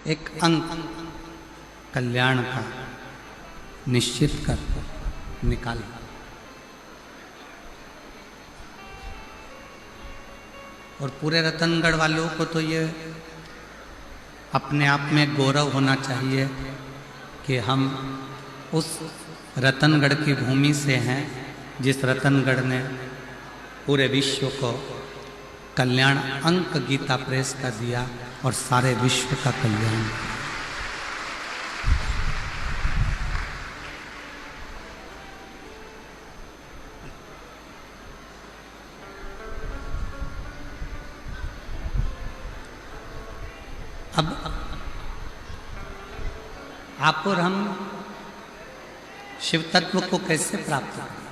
एक अंक कल्याण का निश्चित कर निकाला। और पूरे रतनगढ़ वालों को तो ये अपने आप में गौरव होना चाहिए कि हम उस रतनगढ़ की भूमि से हैं जिस रतनगढ़ ने पूरे विश्व को कल्याण अंक गीता प्रेस का दिया और सारे विश्व का कल्याण। अब आप और हम शिव तत्व को कैसे प्राप्त करें?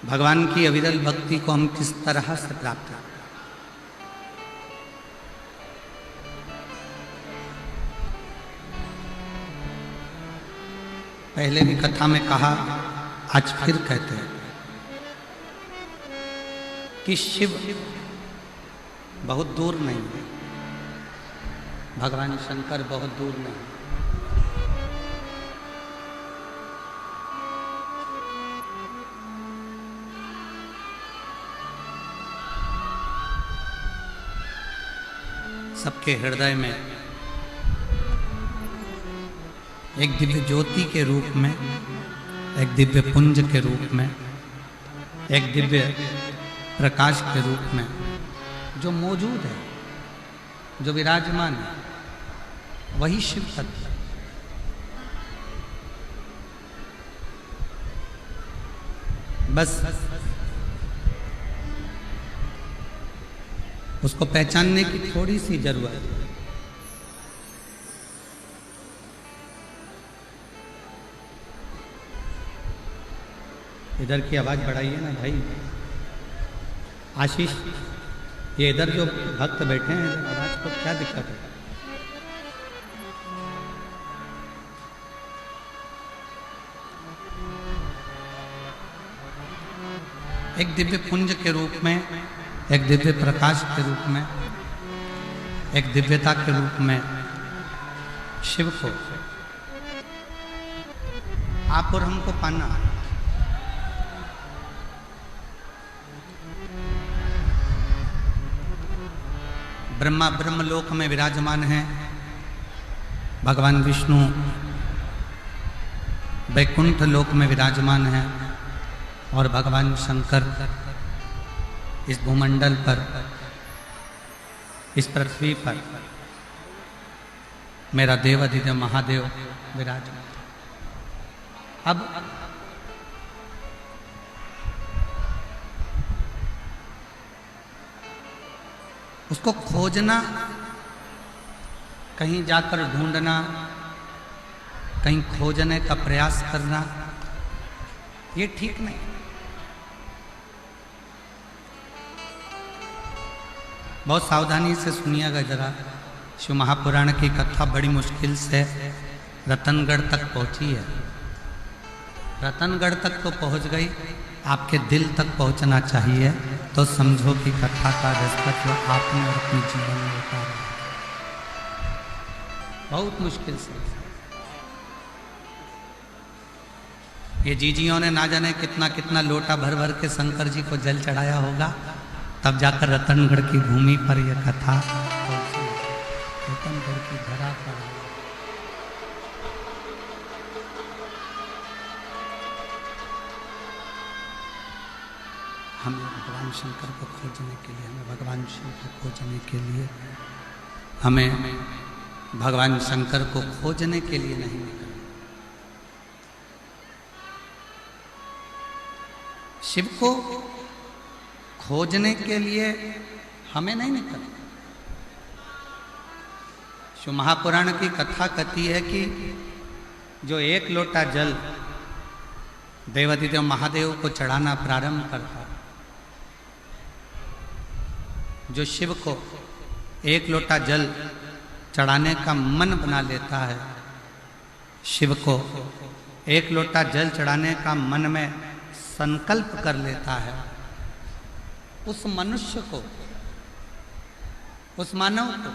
भगवान की अविरल भक्ति को हम किस तरह से प्राप्त करें? पहले भी कथा में कहा, आज फिर कहते हैं कि शिव बहुत दूर नहीं है, भगवान शंकर बहुत दूर नहीं। सबके हृदय में एक दिव्य ज्योति के रूप में, एक दिव्य पुंज के रूप में, एक दिव्य प्रकाश के रूप में जो मौजूद है, जो विराजमान है, वही शिव तत्व। बस उसको पहचानने की थोड़ी सी जरूरत है। इधर की आवाज बढ़ाइए ना भाई। आशीष, ये इधर जो भक्त बैठे हैं, इधर आवाज को क्या दिक्कत है? एक दिव्य पुंज के रूप में, एक दिव्य प्रकाश के रूप में, एक दिव्यता के रूप में शिव को आप और हमको पाना। ब्रह्मा ब्रह्मलोक में विराजमान है, भगवान विष्णु वैकुंठ लोक में विराजमान है और भगवान शंकर इस भूमंडल पर, इस पृथ्वी पर मेरा देवाधिदेव महादेव विराजमान। अब उसको खोजना, कहीं जाकर ढूंढना, कहीं खोजने का प्रयास करना, ये ठीक नहीं। बहुत सावधानी से सुनिएगा जरा। शिव महापुराण की कथा बड़ी मुश्किल से रतनगढ़ तक पहुंची है। रतनगढ़ तक तो पहुंच गई, आपके दिल तक पहुंचना चाहिए, तो समझो कि कथा का दस्तक आपने और अपने जीवन में उतारा। बहुत मुश्किल से ये जीजियों ने ना जाने कितना कितना लोटा भर भर के शंकर जी को जल चढ़ाया होगा, तब जाकर रतनगढ़ की भूमि पर यह कथा पहुंची, रतनगढ़ की धरा पर। हमें भगवान शंकर को खोजने के लिए, हमें भगवान शिव को खोजने के लिए, हमें भगवान शंकर को खोजने के लिए नहीं निकलना। शिव को खोजने के लिए हमें नहीं निकलना। शिव महापुराण की कथा कहती है कि जो एक लोटा जल देवाधिदेव महादेव को चढ़ाना प्रारंभ करता, जो शिव को एक लोटा जल चढ़ाने का मन बना लेता है, शिव को एक लोटा जल चढ़ाने का मन में संकल्प कर लेता है, उस मनुष्य को, उस मानव को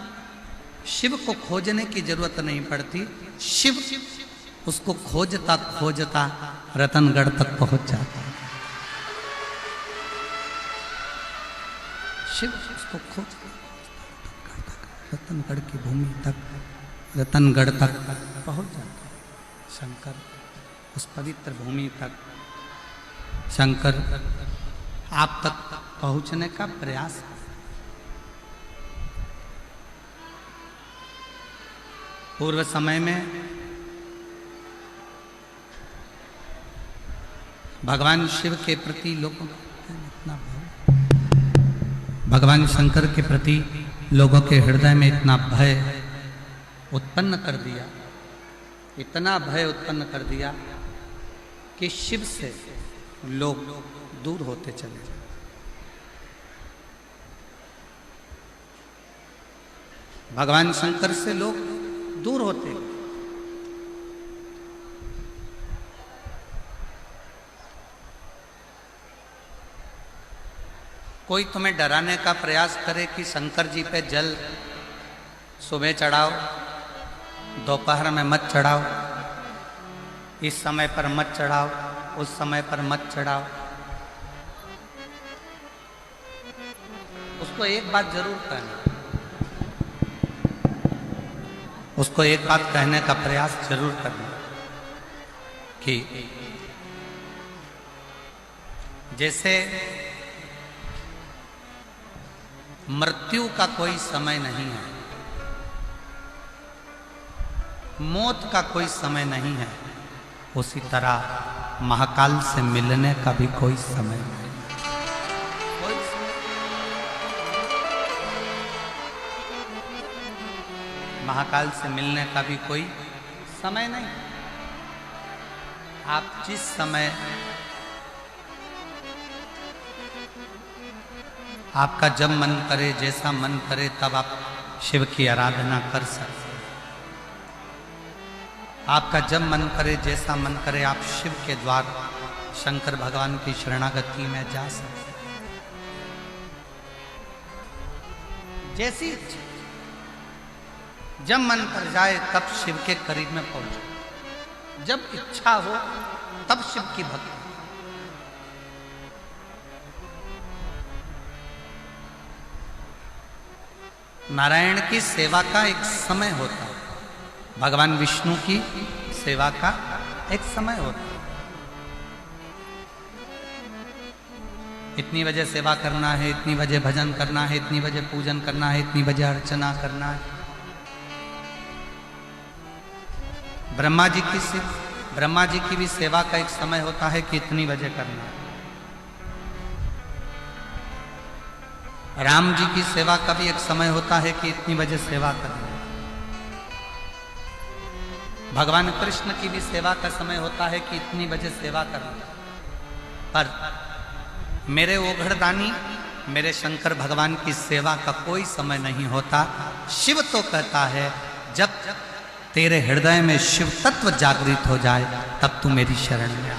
शिव को खोजने की जरूरत नहीं पड़ती। शिव उसको खोजता खोजता रतनगढ़ तक पहुंच जाता है। शिव उसको खोजता रतनगढ़ की भूमि तक, रतनगढ़ तक पहुंच जाता है। शंकर उस पवित्र भूमि तक, शंकर आप तक पहुंचने का प्रयास है। पूर्व समय में भगवान शिव के प्रति लोगों का इतना भय, भगवान शंकर के प्रति लोगों के हृदय में इतना भय उत्पन्न कर दिया, इतना भय उत्पन्न कर दिया कि शिव से लोग दूर होते चले गए। भगवान शंकर से लोग दूर होते गए। कोई तुम्हें डराने का प्रयास करे कि शंकर जी पे जल सुबह चढ़ाओ, दोपहर में मत चढ़ाओ, इस समय पर मत चढ़ाओ, उस समय पर मत चढ़ाओ, उसको एक बात जरूर कहना, उसको एक बात कहने का प्रयास जरूर करना कि जैसे मृत्यु का कोई समय नहीं है, मौत का कोई समय नहीं है, उसी तरह महाकाल से मिलने का भी कोई समय नहीं। महाकाल से मिलने का भी कोई समय नहीं। आप जिस समय आपका जब मन करे, जैसा मन करे, तब आप शिव की आराधना कर सकते हैं। आपका जब मन करे, जैसा मन करे, आप शिव के द्वार शंकर भगवान की शरणागति में जा सकते हैं। जैसी इच्छा, जब मन कर जाए तब शिव के करीब में पहुंचो, जब इच्छा हो तब शिव की भक्ति। नारायण की सेवा का एक समय होता है, भगवान विष्णु की सेवा का एक समय होता है। इतनी बजे सेवा करना है, इतनी बजे भजन करना है, इतनी बजे पूजन करना है, इतनी बजे अर्चना करना है। ब्रह्मा जी की भी सेवा का एक समय होता है कि इतनी बजे करना है। राम जी की सेवा का भी एक समय होता है कि इतनी बजे सेवा करना है। भगवान कृष्ण की भी सेवा का समय होता है कि इतनी बजे सेवा करना है। पर मेरे ओघड़दानी, मेरे शंकर भगवान की सेवा का कोई समय नहीं होता। शिव तो कहता है जब तेरे हृदय में शिव तत्व जागृत हो जाए तब तू मेरी शरण में आ।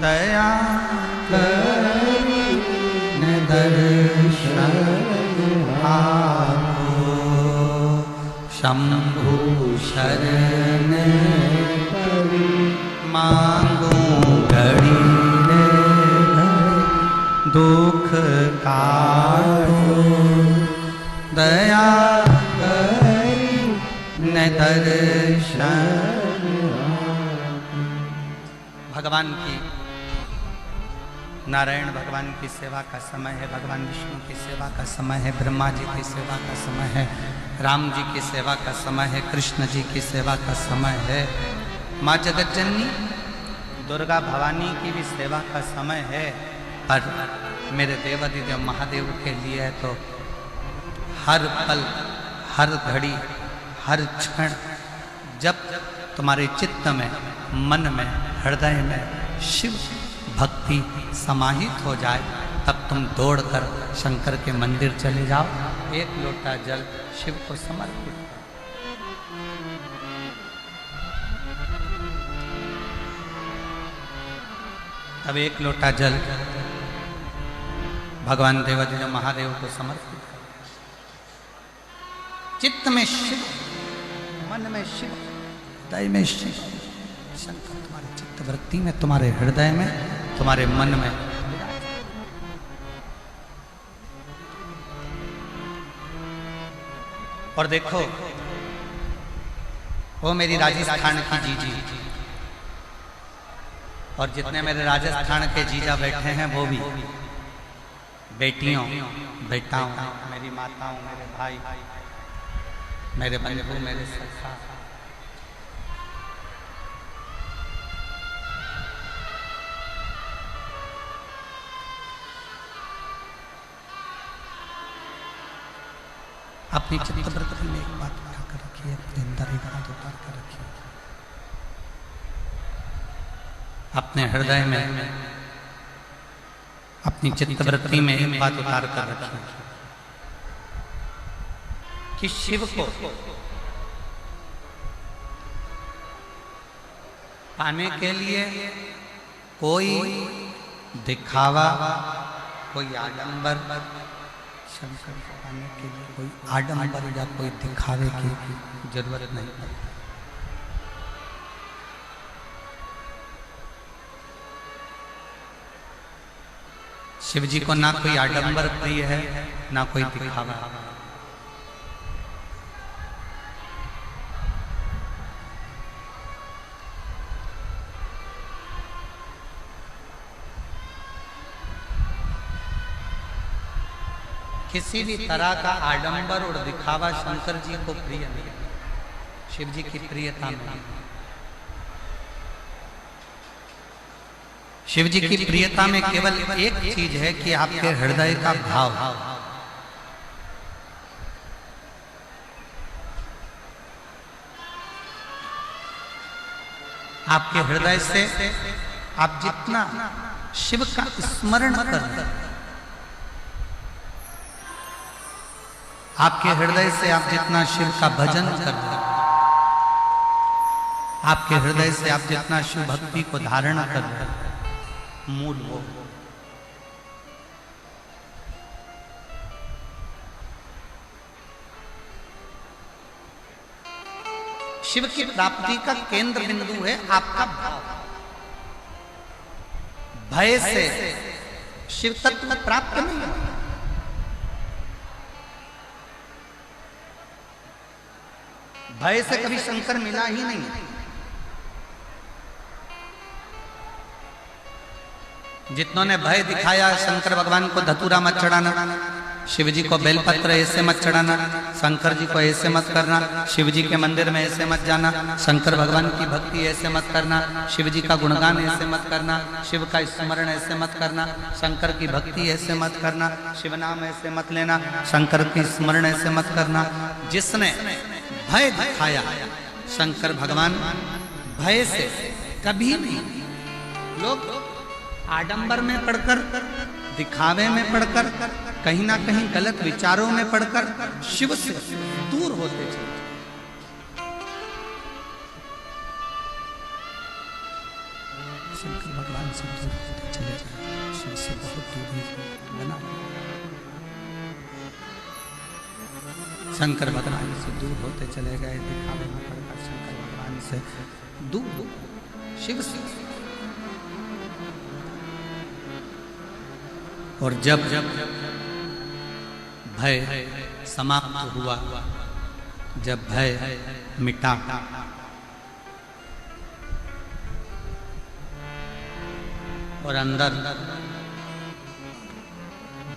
दया करीने दर्शन आपको, शंभु शरण मांगू घड़ी रे दुख काटो। दया करीने दर्शन। भगवान की, नारायण भगवान की सेवा का समय है, भगवान विष्णु की सेवा का समय है, ब्रह्मा जी की सेवा का समय है, राम जी की सेवा का समय है, कृष्ण जी की सेवा का समय है, माँ जगत जननी दुर्गा भवानी की भी सेवा का समय है। पर मेरे देवाधिदेव महादेव के लिए तो हर पल, हर घड़ी, हर क्षण जब तुम्हारे चित्त में, मन में, हृदय में शिव भक्ति समाहित हो जाए, तब तुम दौड़कर शंकर के मंदिर चले जाओ, एक लोटा जल शिव को समर्पित करो। तब एक लोटा जल भगवान देवाधिदेव महादेव को समर्पित करो। चित्त में शिव, मन में शिव, हृदय में शिव। शंकर तुम्हारे चित्त वृत्ति में, तुम्हारे हृदय में, तुम्हारे मन में। और देखो, वो मेरी राजस्थान की जीजी, और जितने मेरे राजस्थान के जीजा बैठे हैं वो भी बेटियों, बेटाओं, मेरी माताओं, मेरे भाई, मेरे बंधु, मेरे सखा, अपनी चित्तवृत्ति में एक बात उठा कर रखिए, अपने अंदर एक बात उतार कर रखिए, अपने हृदय में, अपनी चित्तवृत्ति में एक बात उतार कर रखिए कि शिव को पाने के लिए कोई दिखावा, कोई आडंबर, शंकर को पाने के लिए कोई आडंबर या कोई दिखावे की जरूरत नहीं पड़ती। शिव जी को ना कोई आडंबर प्रिय है, ना कोई दिखावा। किसी भी तरह का आडंबर और दिखावा शंकर जी को प्रिय नहीं, शिव जी की प्रियता में। शिव जी की प्रियता में केवल एक चीज है कि आपके हृदय का भाव। आपके हृदय से आप जितना शिव का स्मरण कर रहे हैं, आपके हृदय से आप जितना शिव का भजन कर रहे हैं, आपके हृदय से आप जितना शिव भक्ति को धारण कर रहे हैं, मूल वो। शिव की प्राप्ति का केंद्र बिंदु है आपका भाव। भय से शिव तत्व प्राप्त नहीं होता। भय से कभी शंकर मिला ही नहीं। जितनों ने भय दिखाया, शंकर भगवान को धतूरा मत चढ़ाना, शिव जी को बेलपत्र ऐसे मत चढ़ाना, शंकर जी को ऐसे मत करना, शिव जी के मंदिर में ऐसे मत जाना, शंकर भगवान की भक्ति ऐसे मत करना, शिव जी का गुणगान ऐसे मत करना, शिव का स्मरण ऐसे मत करना, शंकर की भक्ति ऐसे मत करना, शिव नाम ऐसे मत लेना, शंकर की स्मरण ऐसे मत करना। जिसने भय दिखाया, शंकर भगवान भय से कभी नहीं। लोग आडंबर में पढ़कर, दिखावे में पढ़कर, कहीं ना कहीं गलत विचारों में पढ़कर शिव से दूर होते चले। शंकर भगवान से दूर होते चले जाए, शिव से बहुत दूरी बना। शंकर भगवान से दूर होते चले गए, दिखावे में पढ़कर शंकर भगवान से दूर, शिव से। और जब भय समाप्त हुआ, जब भय मिटा, और अंदर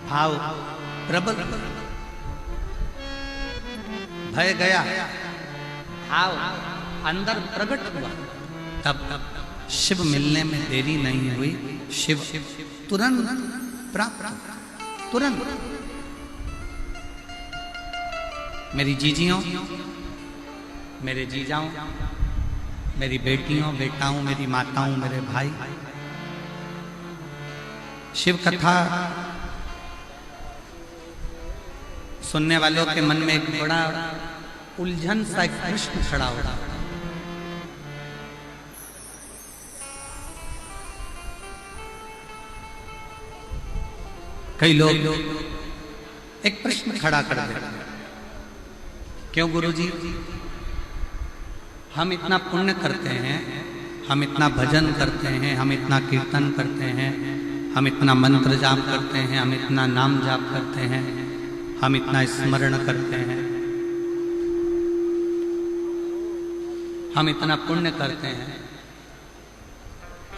भाव प्रबल, भय गया, भाव अंदर प्रकट हुआ, तब शिव मिलने में देरी नहीं हुई, शिव तुरंत प्राप्त, तुरंत। मेरी जीजियों, मेरे जीजाओं, मेरी बेटियों, बेटाओं, मेरी माताओं, मेरे भाई, शिव कथा सुनने वालों के मन में एक बड़ा उलझन सा एक प्रश्न खड़ा हो रहा है। कई लोग एक प्रश्न खड़ा कर देते हैं, क्यों गुरुजी, हम इतना पुण्य करते हैं, हम इतना भजन करते हैं, हम इतना कीर्तन करते हैं, हम इतना मंत्र जाप करते हैं, हम इतना नाम जाप करते हैं, हम इतना स्मरण करते हैं, हम इतना पुण्य करते हैं,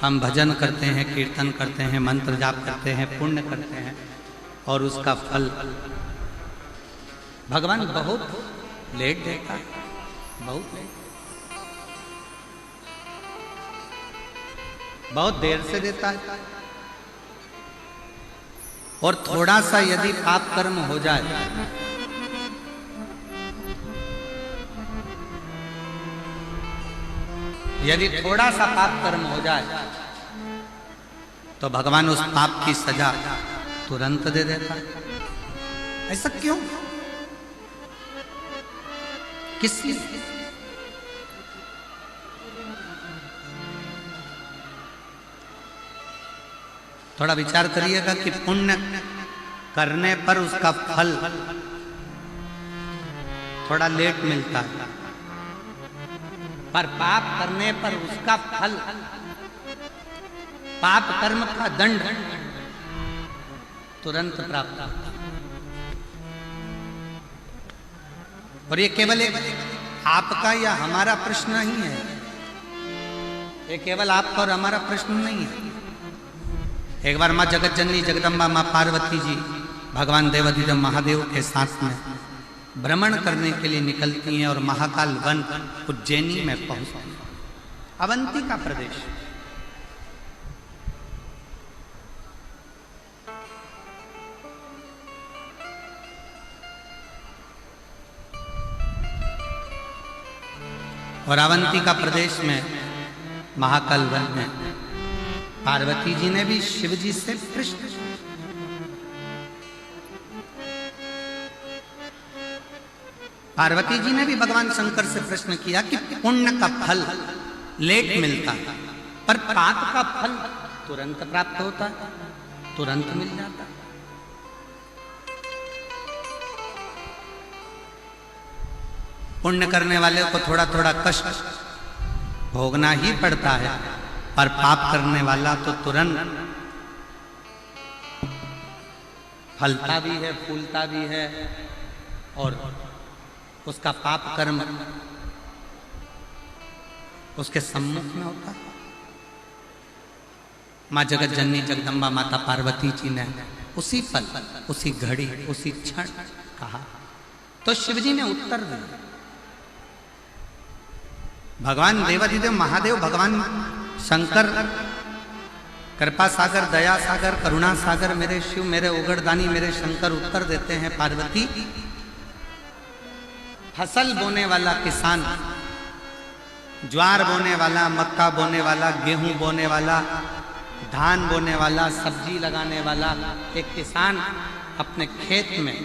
हम भजन करते हैं, कीर्तन करते हैं, मंत्र जाप करते हैं, पुण्य करते हैं, और उसका फल भगवान बहुत लेट देता है, बहुत लेट, बहुत देर से देता है। और थोड़ा सा यदि पाप कर्म हो जाए, यदि थोड़ा सा पाप कर्म हो जाए, तो भगवान उस पाप की सजा तुरंत दे देता है। ऐसा क्यों, किस लिए? थोड़ा विचार करिएगा कि पुण्य करने पर उसका फल थोड़ा लेट मिलता है, पर पाप करने पर उसका फल, पाप कर्म का दंड तुरंत प्राप्त होता है। और ये केवल एक आपका या हमारा प्रश्न नहीं है, ये केवल आपका और हमारा प्रश्न नहीं है। एक बार माँ जगत जननी जगदम्बा माँ पार्वती जी भगवान देवाधिदेव महादेव के साथ में भ्रमण करने के लिए निकलती हैं और महाकाल वन उज्जैनी में पहुंचती हैं, अवंती का प्रदेश। और अवंती का प्रदेश में महाकाल वन में पार्वती जी ने भी शिव जी से प्रश्न, पार्वती जी ने भी भगवान शंकर से प्रश्न किया कि पुण्य का फल लेट मिलता है, पर पाप का फल तुरंत प्राप्त होता है, तुरंत मिल जाता है। पुण्य करने वाले को थोड़ा थोड़ा कष्ट भोगना ही पड़ता है, पर पाप करने वाला तो तुरंत फलता भी है, फूलता भी है, और उसका पाप कर्म उसके सम्मुख में होता है। माँ जगत जननी जगदम्बा माता पार्वती जी ने उसी पल, उसी घड़ी, उसी क्षण कहा, तो शिवजी ने उत्तर दिया। भगवान देवाधिदेव महादेव, भगवान शंकर, कृपा सागर, दया सागर, करुणा सागर, मेरे शिव, मेरे उगड़दानी, मेरे शंकर उत्तर देते हैं, पार्वती, फसल बोने वाला किसान, ज्वार बोने वाला, मक्का बोने वाला, गेहूं बोने वाला, धान बोने वाला, सब्जी लगाने वाला एक किसान अपने खेत में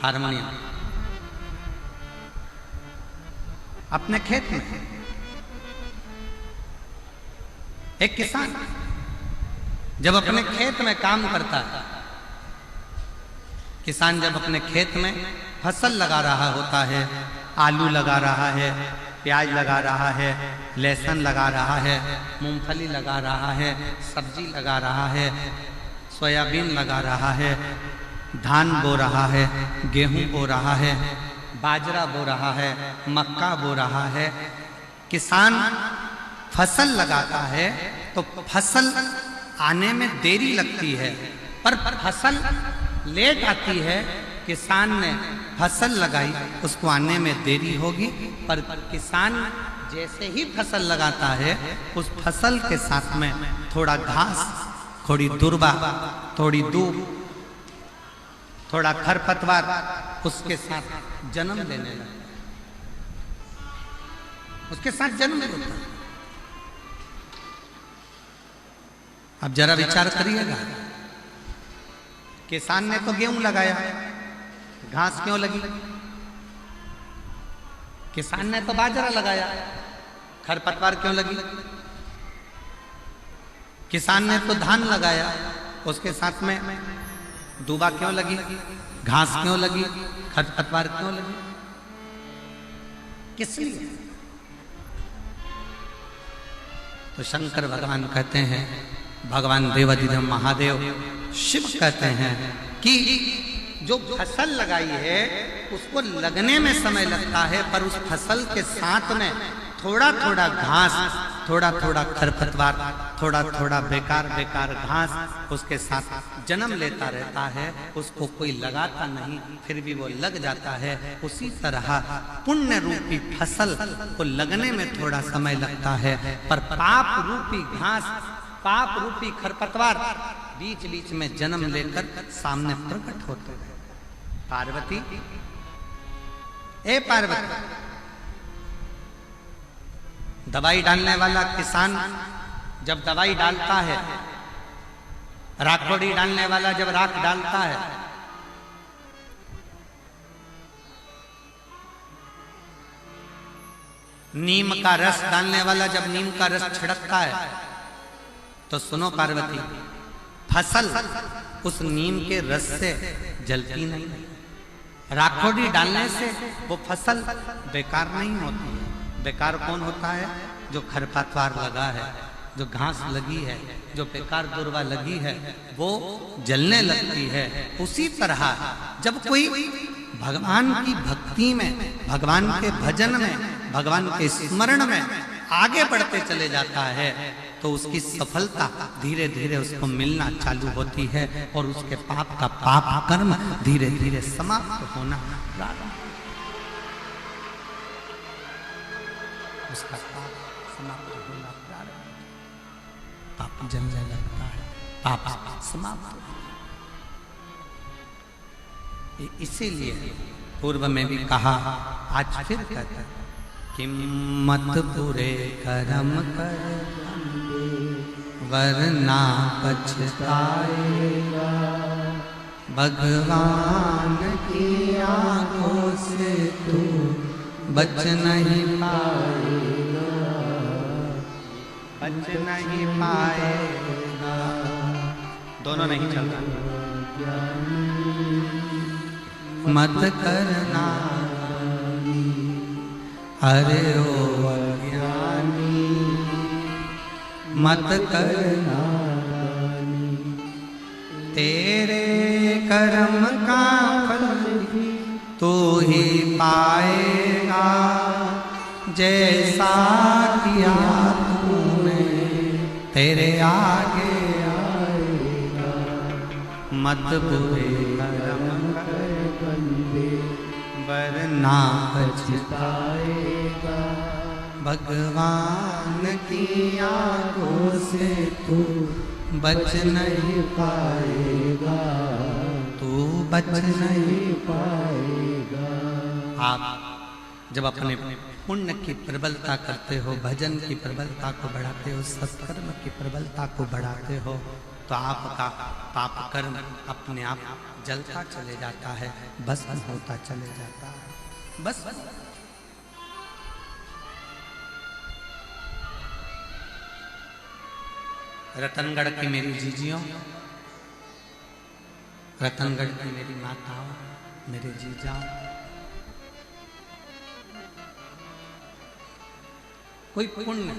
हारमोनियम, अपने खेत में एक किसान जब अपने खेत में काम करता है, किसान जब अपने खेत में फसल लगा रहा होता है, आलू लगा रहा है, प्याज लगा रहा है, लहसुन लगा रहा है, मूंगफली लगा रहा है, सब्जी लगा रहा है, सोयाबीन लगा रहा है, धान बो रहा है, गेहूं बो रहा है, बाजरा बो रहा है, मक्का बो रहा है। किसान फसल लगाता है तो फसल आने में देरी लगती है, पर फसल लेट आती है। किसान ने फसल लगाई, उसको आने में देरी होगी, पर किसान जैसे ही फसल लगाता है उस फसल के साथ में थोड़ा घास, थोड़ी दुर्बा, थोड़ी दूब, थोड़ा खरपतवार उसके साथ जन्म लेने लगता है, उसके साथ जन्म लेता है। अब जरा विचार करिएगा, किसान ने तो गेहूं लगाया, घास क्यों लगी? किसान ने तो बाजरा लगाया, खरपतवार क्यों लगी? किसान ने तो धान लगाया, उसके साथ में दूबा क्यों लगी? घास क्यों लगी? खरपतवार क्यों लगी? किस लिए? तो शंकर भगवान कहते हैं, भगवान देवाधिदेव महादेव शिव कहते हैं कि जो फसल लगाई है उसको लगने में समय लगता है, पर उस फसल के साथ में थोड़ा थोड़ा घास, थोड़ा थोड़ा खरपतवार, थोड़ा थोड़ा बेकार बेकार घास उसके साथ जन्म लेता रहता है। उसको कोई लगाता नहीं, फिर भी वो लग जाता है। उसी तरह पुण्य रूपी फसल को लगने में थोड़ा समय लगता है, पर पाप रूपी घास, पाप रूपी खरपतवार बीच बीच में जन्म लेकर सामने प्रकट होते हैं। पार्वती, ए पार्वती, दवाई डालने वाला किसान जब दवाई डालता है, राखोड़ी डालने वाला जब राख डालता है, नीम का रस डालने वाला जब नीम का रस छिड़कता है, तो सुनो पार्वती, फसल उस नीम के रस से जलती नहीं, राखोड़ी डालने से वो फसल बेकार नहीं होती है। बेकार कौन होता है? जो खरपतवार लगा है, जो घास लगी है, जो बेकार दुर्वा लगी है, वो जलने लगती है। उसी तरह जब कोई भगवान की भक्ति में, भगवान के भजन में, भगवान के स्मरण में आगे बढ़ते चले जाता है, तो उसकी सफलता धीरे धीरे उसको मिलना चालू होती है और उसके पाप का पाप कर्म धीरे धीरे समाप्त होना प्रारंभ, उसका पाप समाप्त होना प्रारंभ, पाप जलने लगता है, पाप समाप्त होता है। इसीलिए पूर्व में भी कहा, आज फिर कहता है कि मत बुरे कर्म कर वरना पछताएगा, भगवान की आंखों से तू बच नहीं पाएगा, बच नहीं पाएगा। दोनों नहीं चल रहा। मत करना अरे ओ अज्ञानी, मत करना, तेरे कर्म का फल तू ही पाएगा, जैसा किया तूने तेरे आगे आएगा। मत बुरे कर्म कर बंदे वरना पछताएगा, भगवान की आंखों से तू बच नहीं पाएगा, तू बच नहीं पाएगा। आप जब अपने पुण्य की प्रबलता करते हो, भजन की प्रबलता को बढ़ाते हो, सत्कर्म की प्रबलता को बढ़ाते हो, तो आपका पाप कर्म अपने आप जलता चले जाता है, भस्म होता चले जाता है। बस रतनगढ़ की मेरी जीजियों, रतनगढ़ की मेरी माताओं, मेरे जीजाओं, कोई पुण्य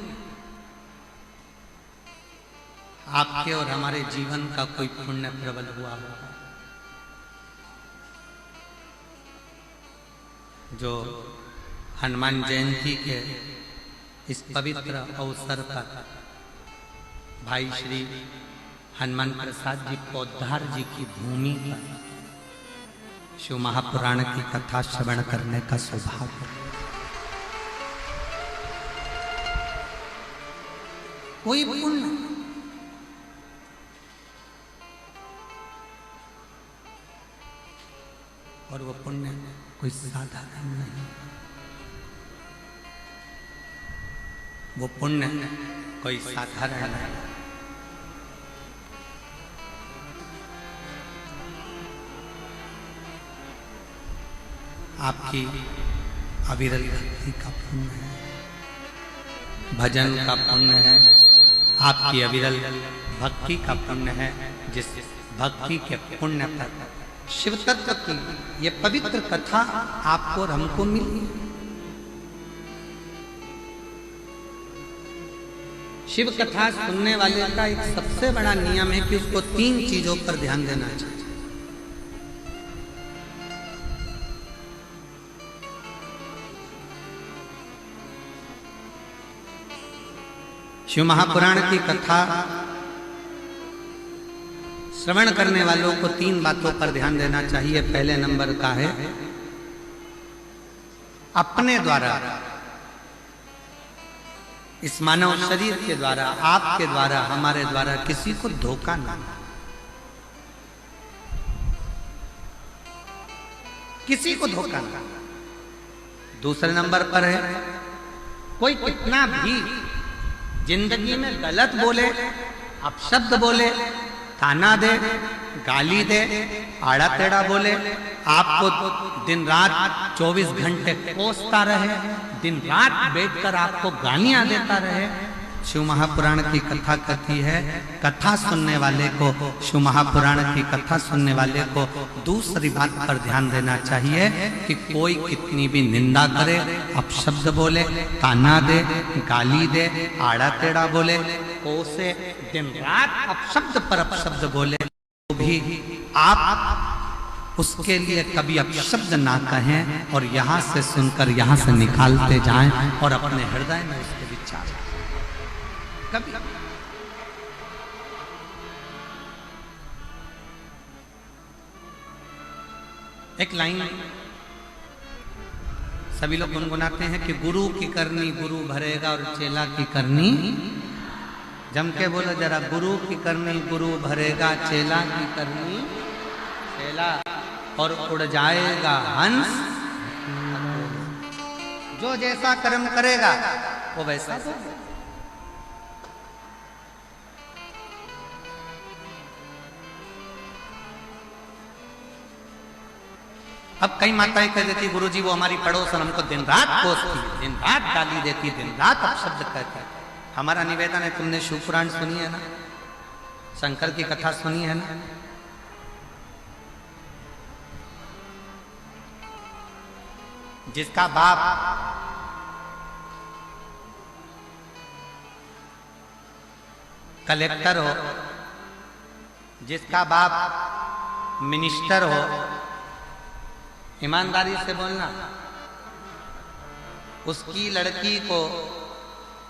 आपके और हमारे जीवन का कोई पुण्य प्रबल हुआ होगा, जो हनुमान जयंती के इस पवित्र अवसर पर भाई श्री हनुमान प्रसाद जी पौधार जी की भूमि पर शिव महापुराण की कथा श्रवण करने का सौभाग्य। कोई पुण्य, और वो पुण्य कोई साधारण नहीं, वो पुण्य कोई साधारण नहीं। आपकी अविरल भक्ति का पुण्य है, भजन का पुण्य है, आपकी अविरल भक्ति का पुण्य है, जिस भक्ति के पुण्य पर शिव तत्व की ये पवित्र कथा आपको और हमको मिली। शिव कथा सुनने वाले का एक सबसे बड़ा नियम है कि उसको 3 चीजों पर ध्यान देना चाहिए। शिव महापुराण की कथा श्रवण करने वालों को 3 बातों पर ध्यान देना चाहिए। पहले नंबर का है अपने द्वारा, इस मानव शरीर के द्वारा, आपके द्वारा, हमारे द्वारा किसी को धोखा ना, किसी को धोखा ना। दूसरे नंबर पर है कोई कितना भी जिंदगी में गलत बोले, अपशब्द बोले, ताना दे, गाली दे, आड़ा टेढ़ा बोले, आपको दिन रात 24 घंटे कोसता रहे, दिन रात बैठकर आपको गालियां देता रहे, शिव महापुराण की कथा कहती है, कथा सुनने वाले को, शिव महापुराण की कथा सुनने वाले को दूसरी बात पर ध्यान देना चाहिए कि कोई कितनी भी निंदा करे, अपशब्द बोले, ताना दे, गाली दे, आड़ा टेढ़ा बोले, कोसे, दिन रात अपशब्द पर अपशब्द बोले, तो भी आप उसके लिए कभी अपशब्द ना कहें और यहां से सुनकर यहां से निकालते जाएं और अपने हृदय में उसके विचार कभी। एक लाइन सभी लोग गुनगुनाते हैं कि गुरु की करनी गुरु भरेगा और चेला की करनी, जम के बोलो जरा, गुरु की करनी गुरु भरेगा, चेला की करनी चेला, और उड़ जाएगा हंस। जो जैसा कर्म करेगा वो वैसा होगा। अब कई माताएं कह देती, गुरुजी वो हमारी पड़ोसन हमको दिन रात कोसती, दिन रात गाली देती, दिन रात अपशब्द कहती। हमारा निवेदन है, तुमने शिव पुराण सुनी है ना, शंकर की कथा सुनी है ना, जिसका बाप कलेक्टर हो, जिसका बाप मिनिस्टर हो, ईमानदारी से बोलना, उसकी लड़की को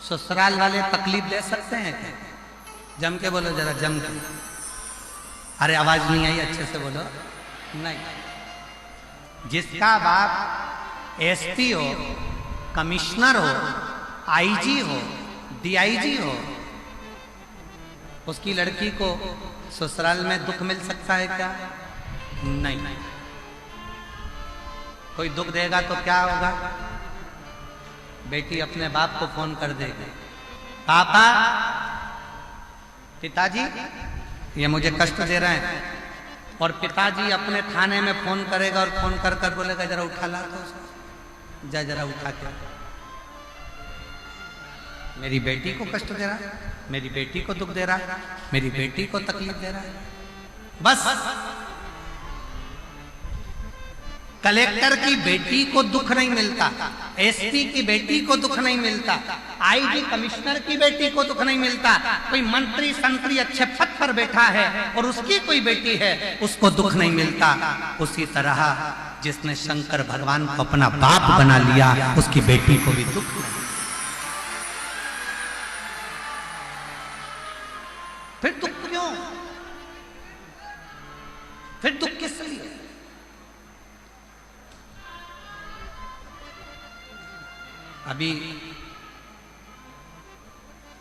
ससुराल वाले तकलीफ दे सकते हैं क्या? जम के बोलो जरा, जम के। अरे आवाज नहीं आई, अच्छे से बोलो। नहीं। जिसका बाप एसपी हो, कमिश्नर हो, आईजी हो, डीआईजी हो, उसकी लड़की को ससुराल में दुख मिल सकता है क्या? नहीं। कोई दुख देगा तो क्या होगा? बेटी अपने बाप को फोन कर देगी, पापा, पिताजी ये मुझे कष्ट दे रहे हैं, और पिताजी अपने थाने में फोन करेगा और फोन कर कर बोलेगा जरा उठा ला तो, जा जरा उठा के, मेरी बेटी को कष्ट दे रहा है, मेरी बेटी को दुख दे रहा है, मेरी बेटी को तकलीफ दे रहा है। बस कलेक्टर की बेटी को दुख नहीं मिलता, एसपी की बेटी को दुख नहीं मिलता, आईजी कमिश्नर की बेटी को दुख नहीं मिलता, कोई मंत्री संतरी अच्छे पद पर बैठा है और उसकी कोई बेटी है उसको दुख नहीं मिलता। उसी तरह जिसने शंकर भगवान को अपना बाप बना लिया उसकी बेटी को भी दुख नहीं। फिर दुख क्यों? फिर दुख किस लिए? अभी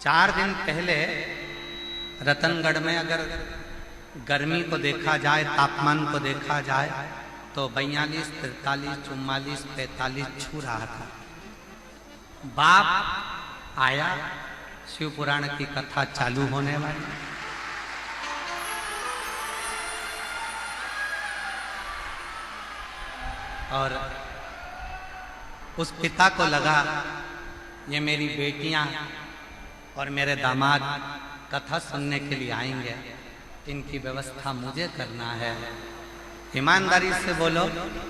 4 दिन पहले रतनगढ़ में अगर गर्मी को देखा जाए, तापमान को देखा जाए तो 42, 43, 44, 45 छू रहा था। बाप आया, शिव पुराण की कथा चालू होने वाली। और उस पिता को लगा ये मेरी बेटियां और मेरे दामाद कथा सुनने के लिए आएंगे, इनकी व्यवस्था मुझे करना है। ईमानदारी से बोलो,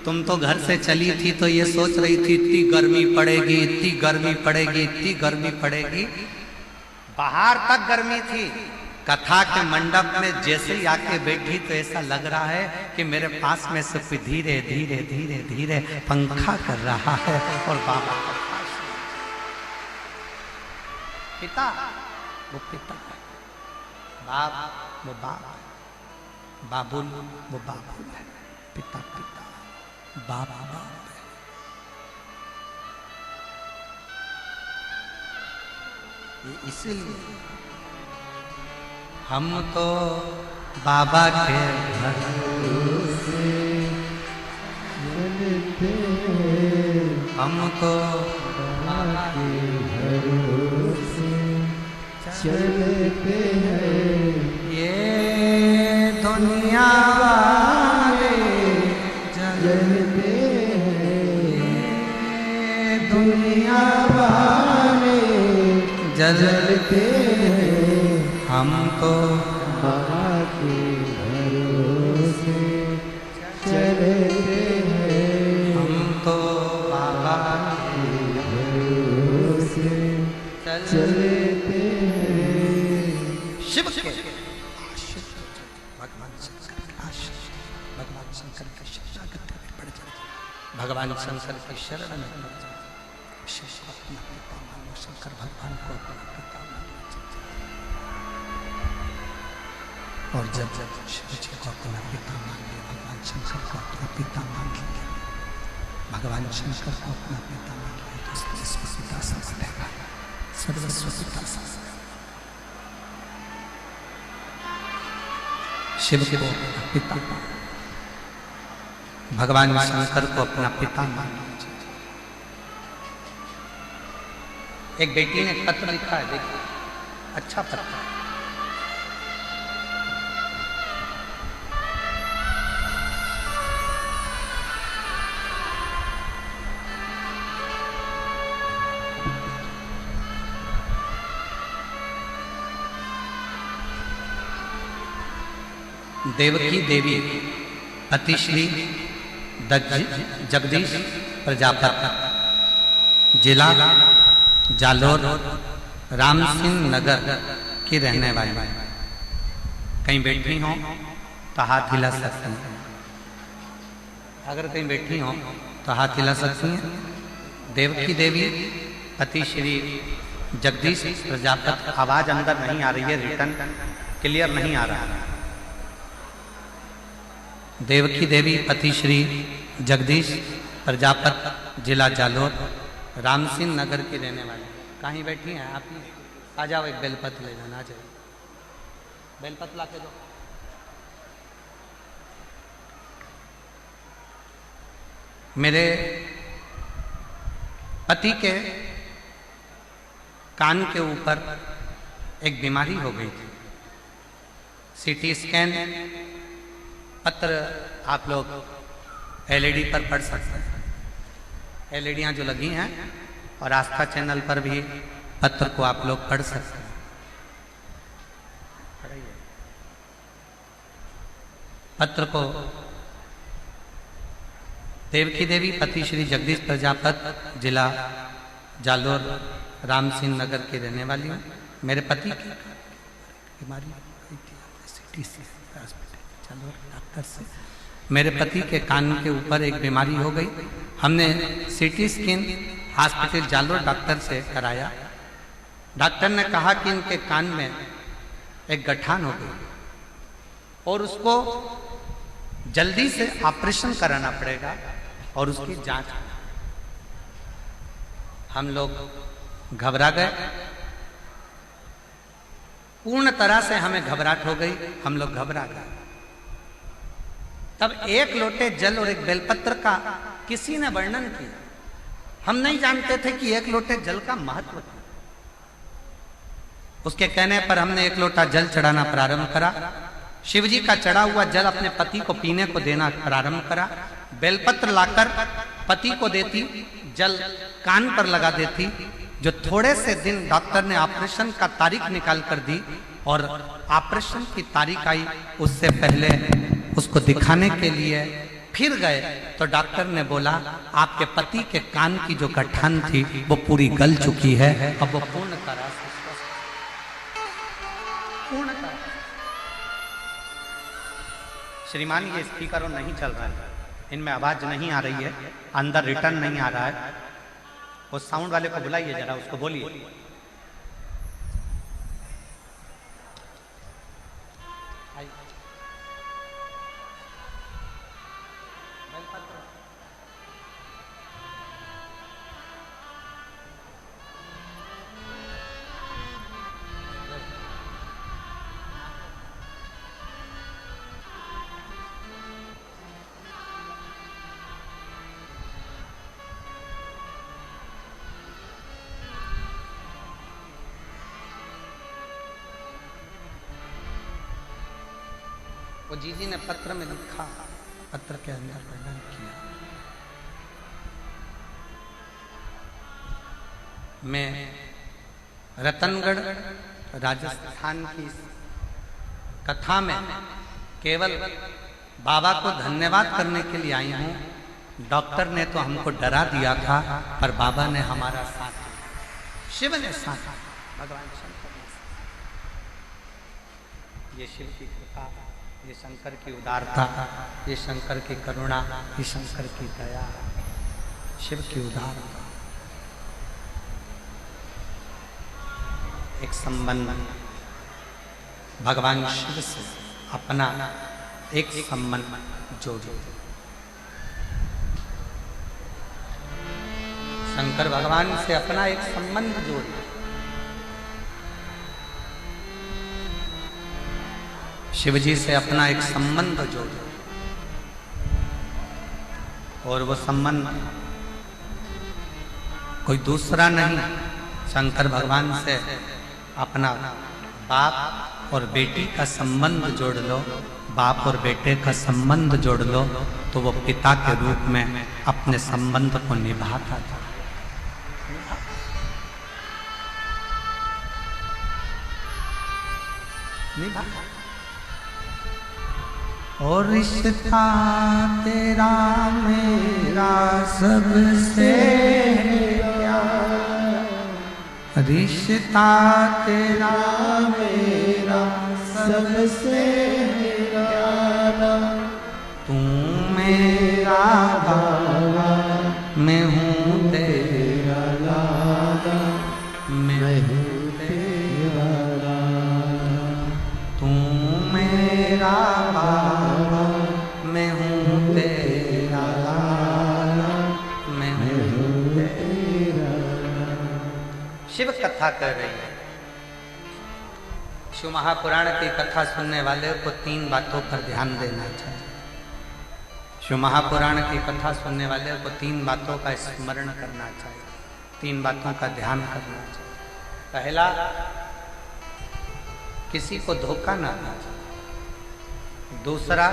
तुम तो घर से चली थी तो ये सोच रही थी इतनी गर्मी पड़ेगी, इतनी गर्मी पड़ेगी, इतनी गर्मी पड़ेगी। बाहर तक गर्मी थी, कथा के मंडप में जैसे ही आके बैठी तो ऐसा लग रहा है कि मेरे पास में से कोई धीरे धीरे धीरे धीरे पंखा कर रहा है। और बाबा पिता वो पिता है, बाप वो बाप है, बाबुल वो बाबुल है, पिता पिता, बाप बाप है। ये इसीलिए हम तो बाबा के भरोसे चलते हैं, हम तो बाबा के भरोसे चलते हैं। ये दुनिया वाले जलते हैं, ये दुनिया वाले जलते हैं, हम तो बाबा के भरोसे चलते हैं, हम तो बाबा के भरोसे चलते हैं। शिव के भगवान शंकर भगवान शंकर की शरणागत में पड़ जाए, भगवान शंकर की शरण में पड़ जाए। शिव अपना पिता मानो, शंकर भगवान को अपना पिता मानो। और जब जब शिव जी को अपना पिता मान लिया, भगवान शंकर को अपना पिता मान लिया, भगवान शंकर को अपना पिता मान लिया तो सर्वस्व पिता समझेगा, सर्वस्व पिता समझेगा। शिव को अपना पिता, भगवान शंकर को अपना पिता मान लिया। एक बेटी ने पत्र लिखा है, देखिए, अच्छा पत्र। देवकी देवी पति श्री जगदीश प्रजापति, जिला जालोर, राम सिंह नगर की रहने वाली। कहीं बैठी हो तो हाथ हिला सकती हैं, अगर कहीं बैठी हो तो हाथ हिला सकती हैं। देवकी देवी पति श्री जगदीश प्रजापति। आवाज अंदर नहीं आ रही है, रिटर्न क्लियर नहीं आ रहा है। देवकी देवी पति श्री जगदीश प्रजापति, जिला जालोर, राम सिंह नगर की रहने वाले। कहीं बैठी हैं आप? आ जाओ, एक बेलपत्र ले जाना। आ जाओ, बेलपत्र ला के दो। मेरे पति के कान के ऊपर एक बीमारी हो गई थी, सीटी स्कैन। पत्र आप लोग एलईडी पर पढ़ सकते हैं, एलईडियां जो लगी हैं, और आस्था चैनल पर भी पत्र को आप लोग पढ़ सकते हैं। पत्र को देवकी देवी पति श्री जगदीश प्रजापति, जिला जालोर, राम सिंह नगर की रहने वाली हूँ। मेरे पति की बीमारी डॉक्टर से, मेरे पति के कान के ऊपर एक बीमारी हो गई। हमने CT scan hospital Jalore doctor से कराया। डॉक्टर ने कहा कि इनके कान में एक गठान हो गई और उसको जल्दी से ऑपरेशन कराना पड़ेगा और उसकी जांच। हम लोग घबरा गए पूर्ण तरह से हमें घबराहट हो गई, हम लोग घबरा गए। तब एक लोटे जल और एक बेलपत्र का किसी ने वर्णन किया। हम नहीं जानते थे कि एक लोटे जल का महत्व था। उसके कहने पर हमने एक लोटा जल चढ़ाना प्रारंभ करा। शिवजी का चढ़ा हुआ जल अपने पति को पीने को देना प्रारंभ करा। बेलपत्र लाकर पति को देती, जल कान पर लगा देती। जो थोड़े से दिन डॉक्टर ने ऑपरेशन का तारीख निकाल कर दी और ऑपरेशन की तारीख आई, उससे पहले उसको दिखाने के लिए फिर गए तो डॉक्टर ने बोला आपके पति के कान की जो गठन थी वो पूरी गल चुकी है, अब वो पूर्ण तरह से श्रीमान ये स्पीकर नहीं चल रहा है, इनमें आवाज नहीं आ रही है, अंदर रिटर्न नहीं आ रहा है। वो साउंड वाले को बुलाइए जरा, उसको बोलिए। वो जीजी ने पत्र में लिखा, पत्र के अंदर वर्णन किया। मैं रतनगढ़ राजस्थान की कथा में केवल बाबा को धन्यवाद करने के लिए आई हूँ। डॉक्टर ने तो हमको डरा दिया था, पर बाबा ने हमारा साथ दिया, शिव ने साथ, भगवान शंकर ने। ये शिव की कृपा, ये शंकर की उदारता, ये शंकर की करुणा, ये शंकर की दया, शिव की उदारता। एक संबंध भगवान शिव से अपना एक संबंध जोड़ो। शंकर भगवान से अपना एक संबंध जोड़ो। शिवजी से अपना एक संबंध जोड़ो, और वो संबंध कोई दूसरा नहीं, शंकर भगवान से अपना बाप और बेटी का संबंध जोड़ लो। बाप और बेटे का संबंध जोड़ लो तो वो पिता के रूप में अपने संबंध को निभाता था। निभाता। और रिश्ता तेरा मेरा सबसे रिश्ता तेरा मेरा सबसे प्यारा, तू मेरा बाबा मैं हूँ तेरा लाला, मैं हूँ तेरा लाला, तू मेरा बाबा मैं हूँ तेरा लाला, मैं हूँ तेरा लाला। शिव कथा कर रही है। शिव महापुराण की कथा सुनने वाले को 3 बातों पर ध्यान देना चाहिए। शिव महापुराण की कथा सुनने वाले को 3 बातों का स्मरण करना चाहिए, 3 बातों का ध्यान करना चाहिए। पहला, किसी को धोखा ना देना चाहिए। दूसरा,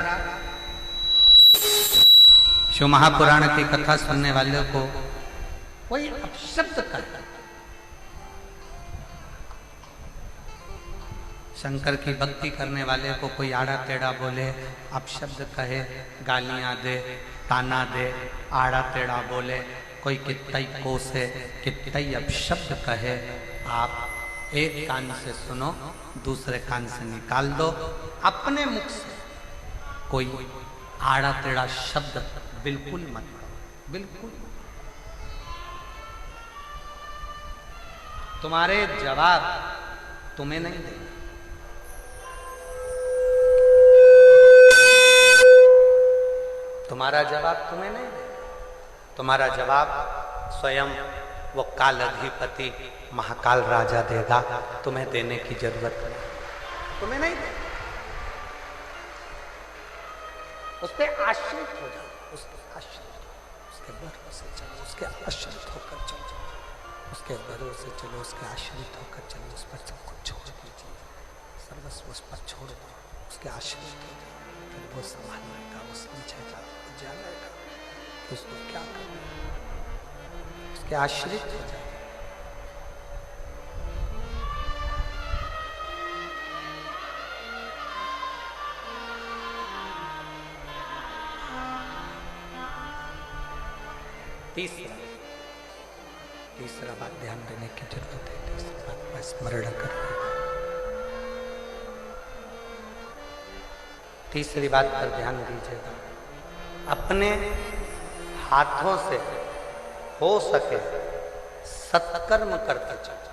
शिव महापुराण की कथा सुनने वाले को कोई अपशब्द करता, शंकर की भक्ति करने वाले को कोई आड़ा टेढ़ा बोले, अपशब्द कहे, गालियां दे, ताना दे, आड़ा टेढ़ा बोले, कोई कितई कोसे, कितई अपशब्द कहे, आप एक कान से सुनो, दूसरे कान से निकाल दो। अपने मुख से कोई आड़ा टेढ़ा शब्द बिल्कुल मत करो, बिल्कुल। तुम्हारे जवाब तुम्हें नहीं देंगे। तुम्हारा जवाब तुम्हें नहीं देगा, तुम्हारा जवाब स्वयं वो काल अधिपति महाकाल राजा देगा, तुम्हें देने की जरूरत नहीं। तुम्हें नहीं देगा। उस पर आश्रित हो जाओ, उसके आश्रित, उसके भरोसे चलो, उसके आश्रित होकर चलो, उसके भरोसे चलो, उसके आश्रित होकर चलो। उस पर सब कुछ छोड़ दीजिए, सर्वस्व उस पर छोड़ दो, उसके आश्रित हो जाओ। फिर वो संभालेगा, वो समझेगा, वो जानेगा कि उसको क्या करना है। उसके आश्रित हो जाए। तीसरा बात ध्यान देने की जरूरत है। तीसरी बात मैं स्मरण कर, तीसरी बात पर ध्यान दीजिएगा। अपने हाथों से हो सके सत्कर्म करते चलो।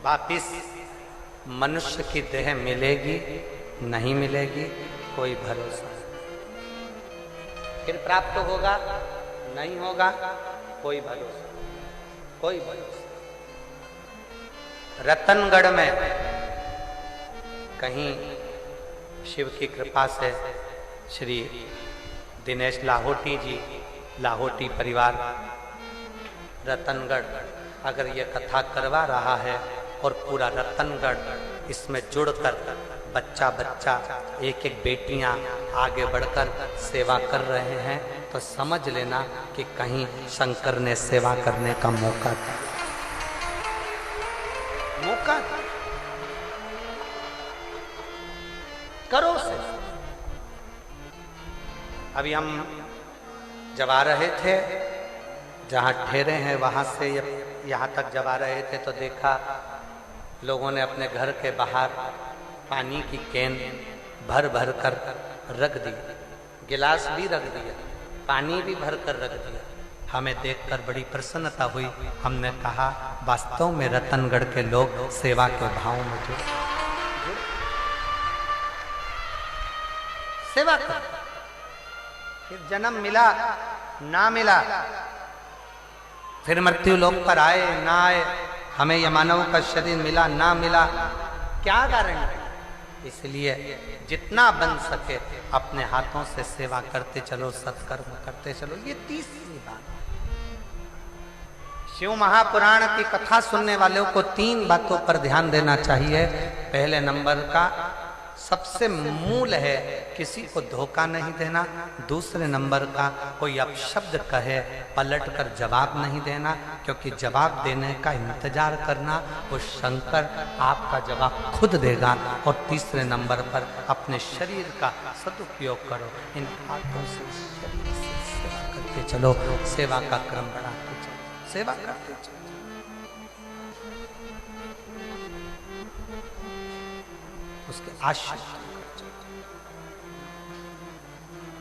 वापिस मनुष्य की देह मिलेगी नहीं मिलेगी कोई भरोसा नहीं। फिर प्राप्त होगा नहीं होगा कोई भरोसा, कोई भरोसा। रतनगढ़ में कहीं शिव की कृपा से श्री दिनेश लाहोटी जी, लाहोटी परिवार रतनगढ़ अगर ये कथा करवा रहा है और पूरा रतनगढ़ इसमें जुड़कर बच्चा बच्चा एक एक बेटियां आगे बढ़कर सेवा कर रहे हैं, तो समझ लेना कि कहीं शंकर ने सेवा करने का मौका दिया, मौका करो से। अभी हम जब आ रहे थे, जहाँ ठहरे हैं वहां से यहाँ तक जब आ रहे थे तो देखा लोगों ने अपने घर के बाहर पानी की कैन भर भर कर रख दी, गिलास भी रख दिया, पानी भी भर कर रख दिया। हमें देखकर बड़ी प्रसन्नता हुई। हमने कहा वास्तव में रतनगढ़ के लोग सेवा के भाव में जुड़े, सेवा कर। फिर जन्म मिला ना मिला, फिर मृत्यु लोक पर आए ना आए, हमें यह मानव का शरीर मिला ना मिला, क्या गारंटी। इसलिए जितना बन सके अपने हाथों से सेवा करते चलो, सत्कर्म करते चलो। ये तीसरी बात। शिव महापुराण की कथा सुनने वालों को 3 बातों पर ध्यान देना चाहिए। पहले नंबर का सबसे मूल है किसी को धोखा नहीं देना। दूसरे नंबर का कोई अपशब्द कहे पलट कर जवाब नहीं देना, क्योंकि जवाब देने का इंतजार करना वो शंकर आपका जवाब खुद देगा। और तीसरे नंबर पर अपने शरीर का सदुपयोग करो। इन हाथों से शरीर से सेवा करते चलो, सेवा का क्रम बढ़ाते चलो, सेवा करते चलो। उसके आश्रित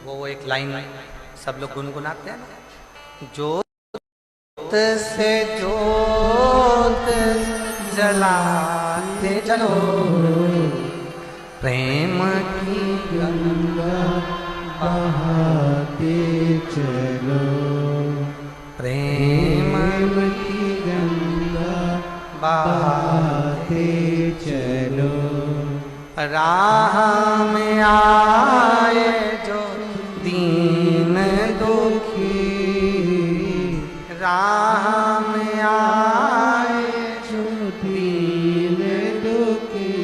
वो एक लाइन सब लोग गुनगुनाते हैं ना, जोत से जोत जलाते चलो, प्रेम की गंगा बहाते चलो, प्रेम की गंगा बहाते चलो। राह में आए जो दीन दुखी, राह में आए जो दीन दुखी,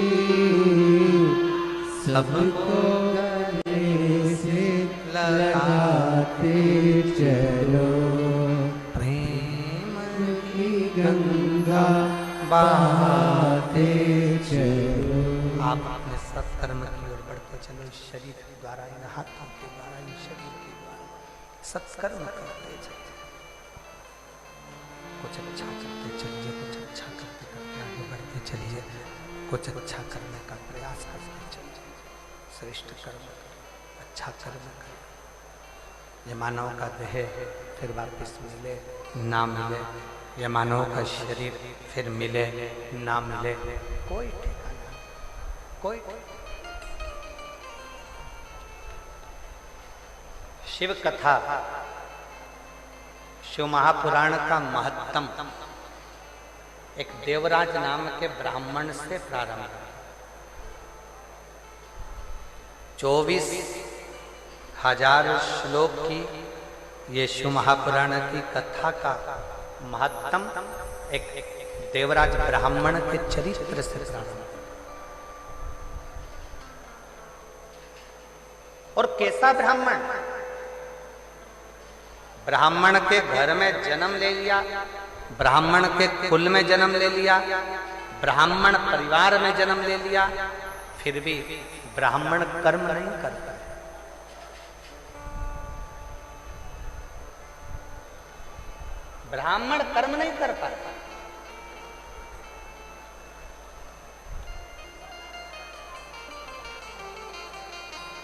सबको गले से लगाते चलो, प्रेम की गंगा बहाते चलो। आप अपने सत्कर्म की ओर बढ़ते चलो, इस शरीर के द्वारा, इन हाथों के द्वारा, इन शरीर के द्वारा सत्कर्म करते चलिए। कुछ अच्छा करते चलिए, कुछ अच्छा करते करते आगे बढ़ते चलिए, कुछ अच्छा करने का प्रयास करते चलिए। श्रेष्ठ कर्म करें, अच्छा कर्म करें। ये मानव का देह फिर वापस मिले ना मिले, ये मानव का शरीर फिर मिले ना मिले, कोई ठिकाना, कोई। शिव कथा, शिव महापुराण का महत्तम एक देवराज नाम के ब्राह्मण से प्रारंभ। 24,000 श्लोक की ये शिव महापुराण की कथा का महत्तम एक देवराज ब्राह्मण के चरित्र से प्रारंभ। और कैसा ब्राह्मण? ब्राह्मण के घर में जन्म ले लिया, ब्राह्मण के कुल में जन्म ले लिया, ब्राह्मण परिवार में जन्म ले लिया, फिर भी ब्राह्मण कर्म नहीं करता। ब्राह्मण कर्म नहीं कर पाता।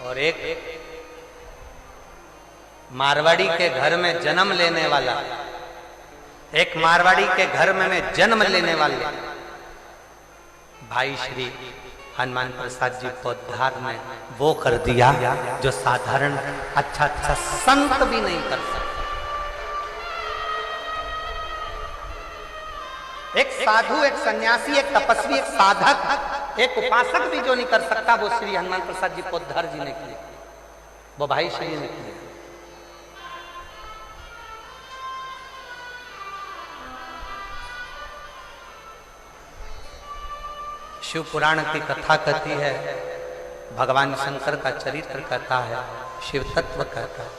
और एक मारवाड़ी के घर में जन्म लेने वाला, एक मारवाड़ी के घर में जन्म लेने वाले भाई श्री हनुमान प्रसाद जी पोद्दार ने वो कर दिया जो साधारण अच्छा संत भी नहीं कर सकता। एक साधु, एक सन्यासी, एक तपस्वी, एक साधक, एक उपासक भी जो नहीं कर सकता, वो श्री हनुमान प्रसाद जी पोद्दार जी ने किया, वो भाई श्री ने किया। शिव पुराण की कथा कहती है, भगवान शंकर का चरित्र कहता है, शिव तत्व कहता है,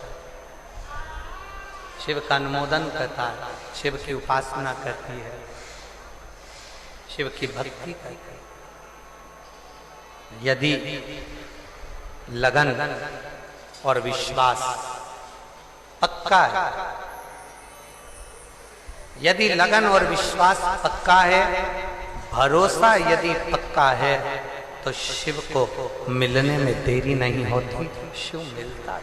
शिव का अनुमोदन कहता है, शिव की उपासना कहती है, शिव की भक्ति कहती है। यदि लगन और विश्वास पक्का है, यदि लगन और विश्वास पक्का है, भरोसा यदि पक्का है, तो शिव को मिलने में देरी नहीं होती, शिव मिलता है।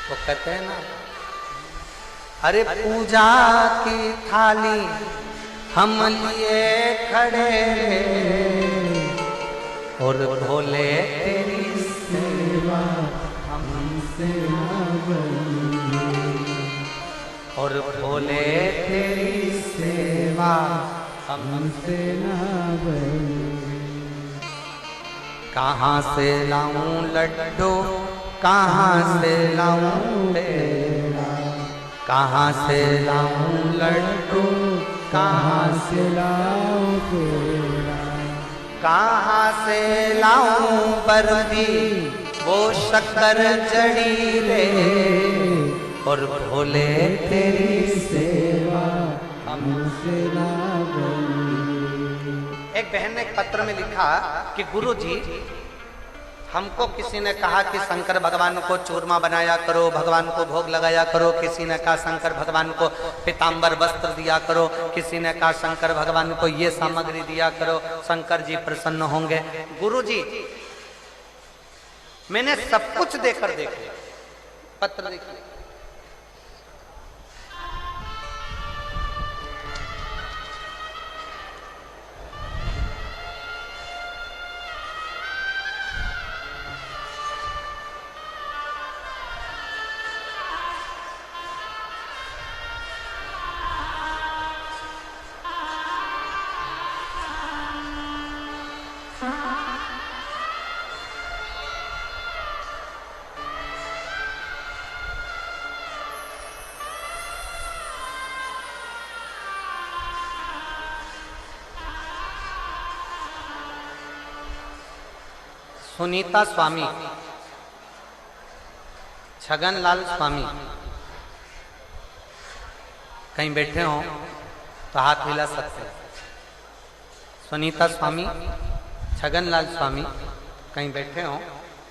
वो कहते हैं ना, अरे पूजा की थाली हम लिए खड़े और भोले तेरी सेवा हमसे ना बनी, और भोले तेरी सेवा हमसे ना बनी। कहाँ से लाऊं लड्डू, कहाँ से लाऊं पेड़ा, कहाँ से लाऊं लड्डू, कहाँ से लाऊं पेड़ा, कहाँ से लाऊं बर्फी, वो शक्कर जड़ी रे, और भोले तेरी सेवा हमसे ना बनी। एक बहन ने एक पत्र में लिखा कि गुरुजी, हमको किसी ने कहा कि शंकर भगवान को चूरमा बनाया करो, भगवान को भोग लगाया करो, किसी ने कहा शंकर भगवान को पीतांबर वस्त्र दिया करो, किसी ने कहा शंकर भगवान को ये सामग्री दिया करो, शंकर जी प्रसन्न होंगे। गुरुजी, मैंने सब कुछ देकर देख लिया, पत्र देख लिया, सुनीता स्वामी, छगनलाल स्वामी, कहीं बैठे हो तो हाथ हिला सकते हैं। सुनीता स्वामी, छगनलाल स्वामी, कहीं बैठे हो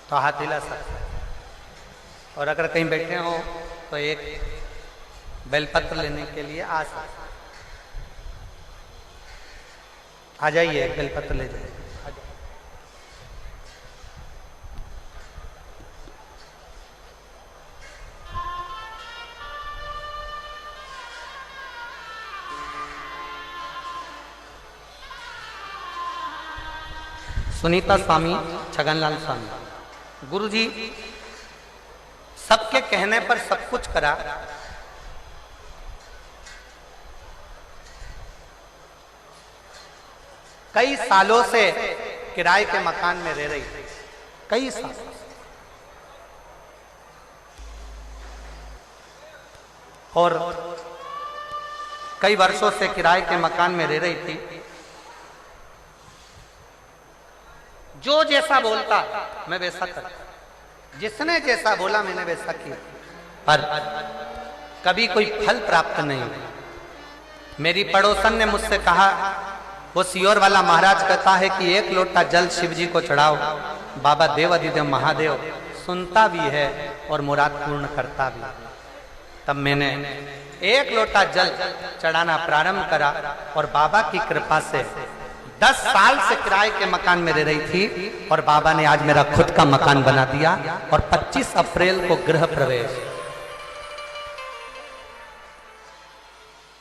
तो हाथ हिला सकते हैं। और अगर कहीं बैठे हो तो एक बेलपत्र लेने के लिए आ सकते, आ जाइए, एक बेलपत्र ले जाइए। सुनीता स्वामी, छगनलाल स्वामी। गुरुजी सबके कहने पर सब कुछ करा, कई सालों से किराए के मकान में रह रही थी, कई साल। और कई वर्षों से किराए के मकान में रह रही थी। जो जैसा बोलता मैं वैसा करता, जिसने जैसा बोला मैंने वैसा किया, पर कभी कोई फल प्राप्त नहीं हुआ। मेरी पड़ोसन ने मुझसे कहा, वो सियोर वाला महाराज कहता है कि 1 लोटा जल शिव जी को चढ़ाओ, बाबा देवाधिदेव महादेव सुनता भी है और मुराद पूर्ण करता भी। तब मैंने 1 लोटा जल चढ़ाना प्रारंभ करा और बाबा की कृपा से 10 साल से किराए के मकान में रह रही थी और बाबा ने आज मेरा खुद का मकान बना दिया। और 25 अप्रैल को गृह प्रवेश,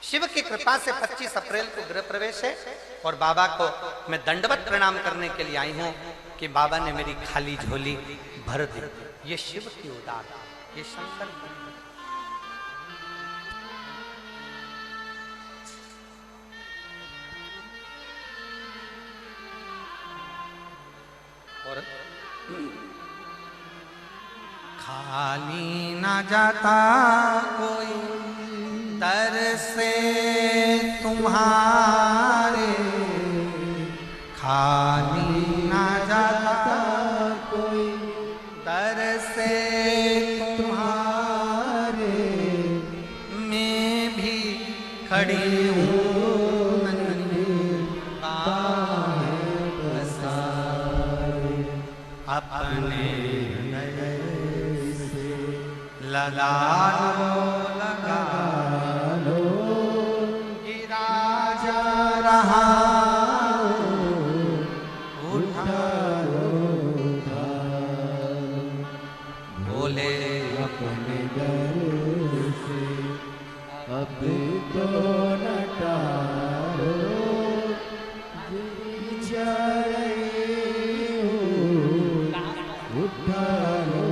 शिव की कृपा से 25 अप्रैल को गृह प्रवेश है। और बाबा को मैं दंडवत प्रणाम करने के लिए आई हूं कि बाबा ने मेरी खाली झोली भर दी। ये शिव की उदारता, ये शंकर की। और खाली ना जाता कोई दर से तुम्हारे, खाली ना जाता कोई दर से तुम्हारे, मैं भी खड़ी हूँ अपने लगा लो, गिरा जा रहा उठा लो, बोले अपने घर से अब तो न टालो, जा रही हूँ उठा लो।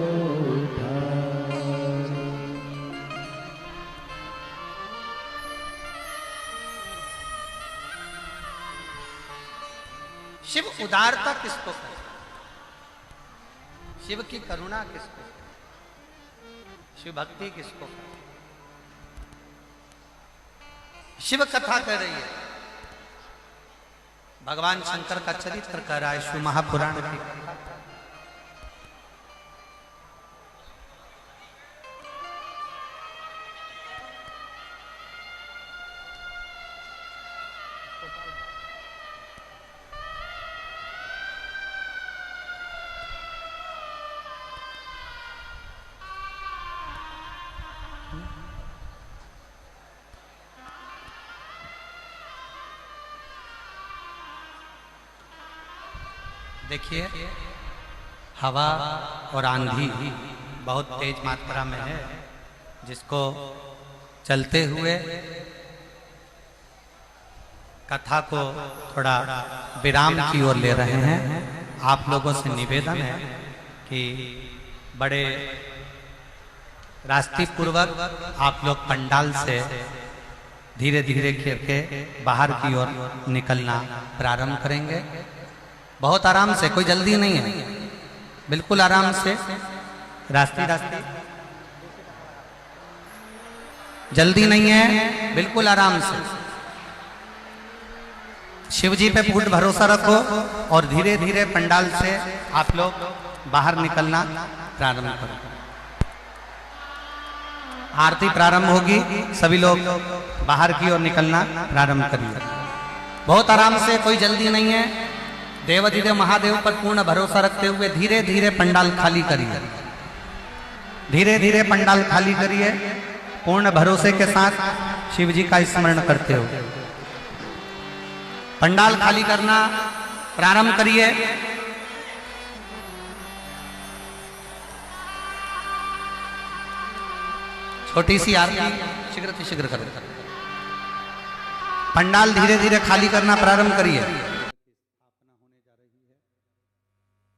शिव उदारता किसको कहते, शिव की करुणा किसको, शिव भक्ति किसको कहते। शिव कथा कह रही है, भगवान शंकर का चरित्र कह रहा है शिव महापुराण की कथा। देखिए, हवा और आंधी बहुत तेज मात्रा में है, जिसको चलते हुए कथा को थोड़ा विराम की ओर ले रहे हैं। आप लोगों से निवेदन है कि बड़े रास्ते पूर्वक आप लोग पंडाल से धीरे धीरे करके बाहर की ओर निकलना प्रारंभ करेंगे। बहुत आराम से, कोई जल्दी नहीं है, बिल्कुल आराम से, रास्ते रास्ते, जल्दी नहीं है, बिल्कुल आराम से। शिव जी पे पूर्ण भरोसा रखो और धीरे धीरे पंडाल से आप लोग बाहर निकलना प्रारंभ करो। आरती प्रारंभ होगी, सभी लोग बाहर की ओर निकलना प्रारंभ करिए। बहुत आराम से, कोई जल्दी नहीं है। देवाधिदेव महादेव पर पूर्ण भरोसा रखते हुए धीरे धीरे पंडाल खाली करिए, धीरे धीरे पंडाल खाली करिए, पूर्ण भरोसे के साथ शिव जी का स्मरण करते हुए पंडाल खाली करना प्रारंभ करिए। छोटी सी आरती शीघ्र शीघ्र करो। पंडाल धीरे धीरे खाली करना प्रारंभ करिए।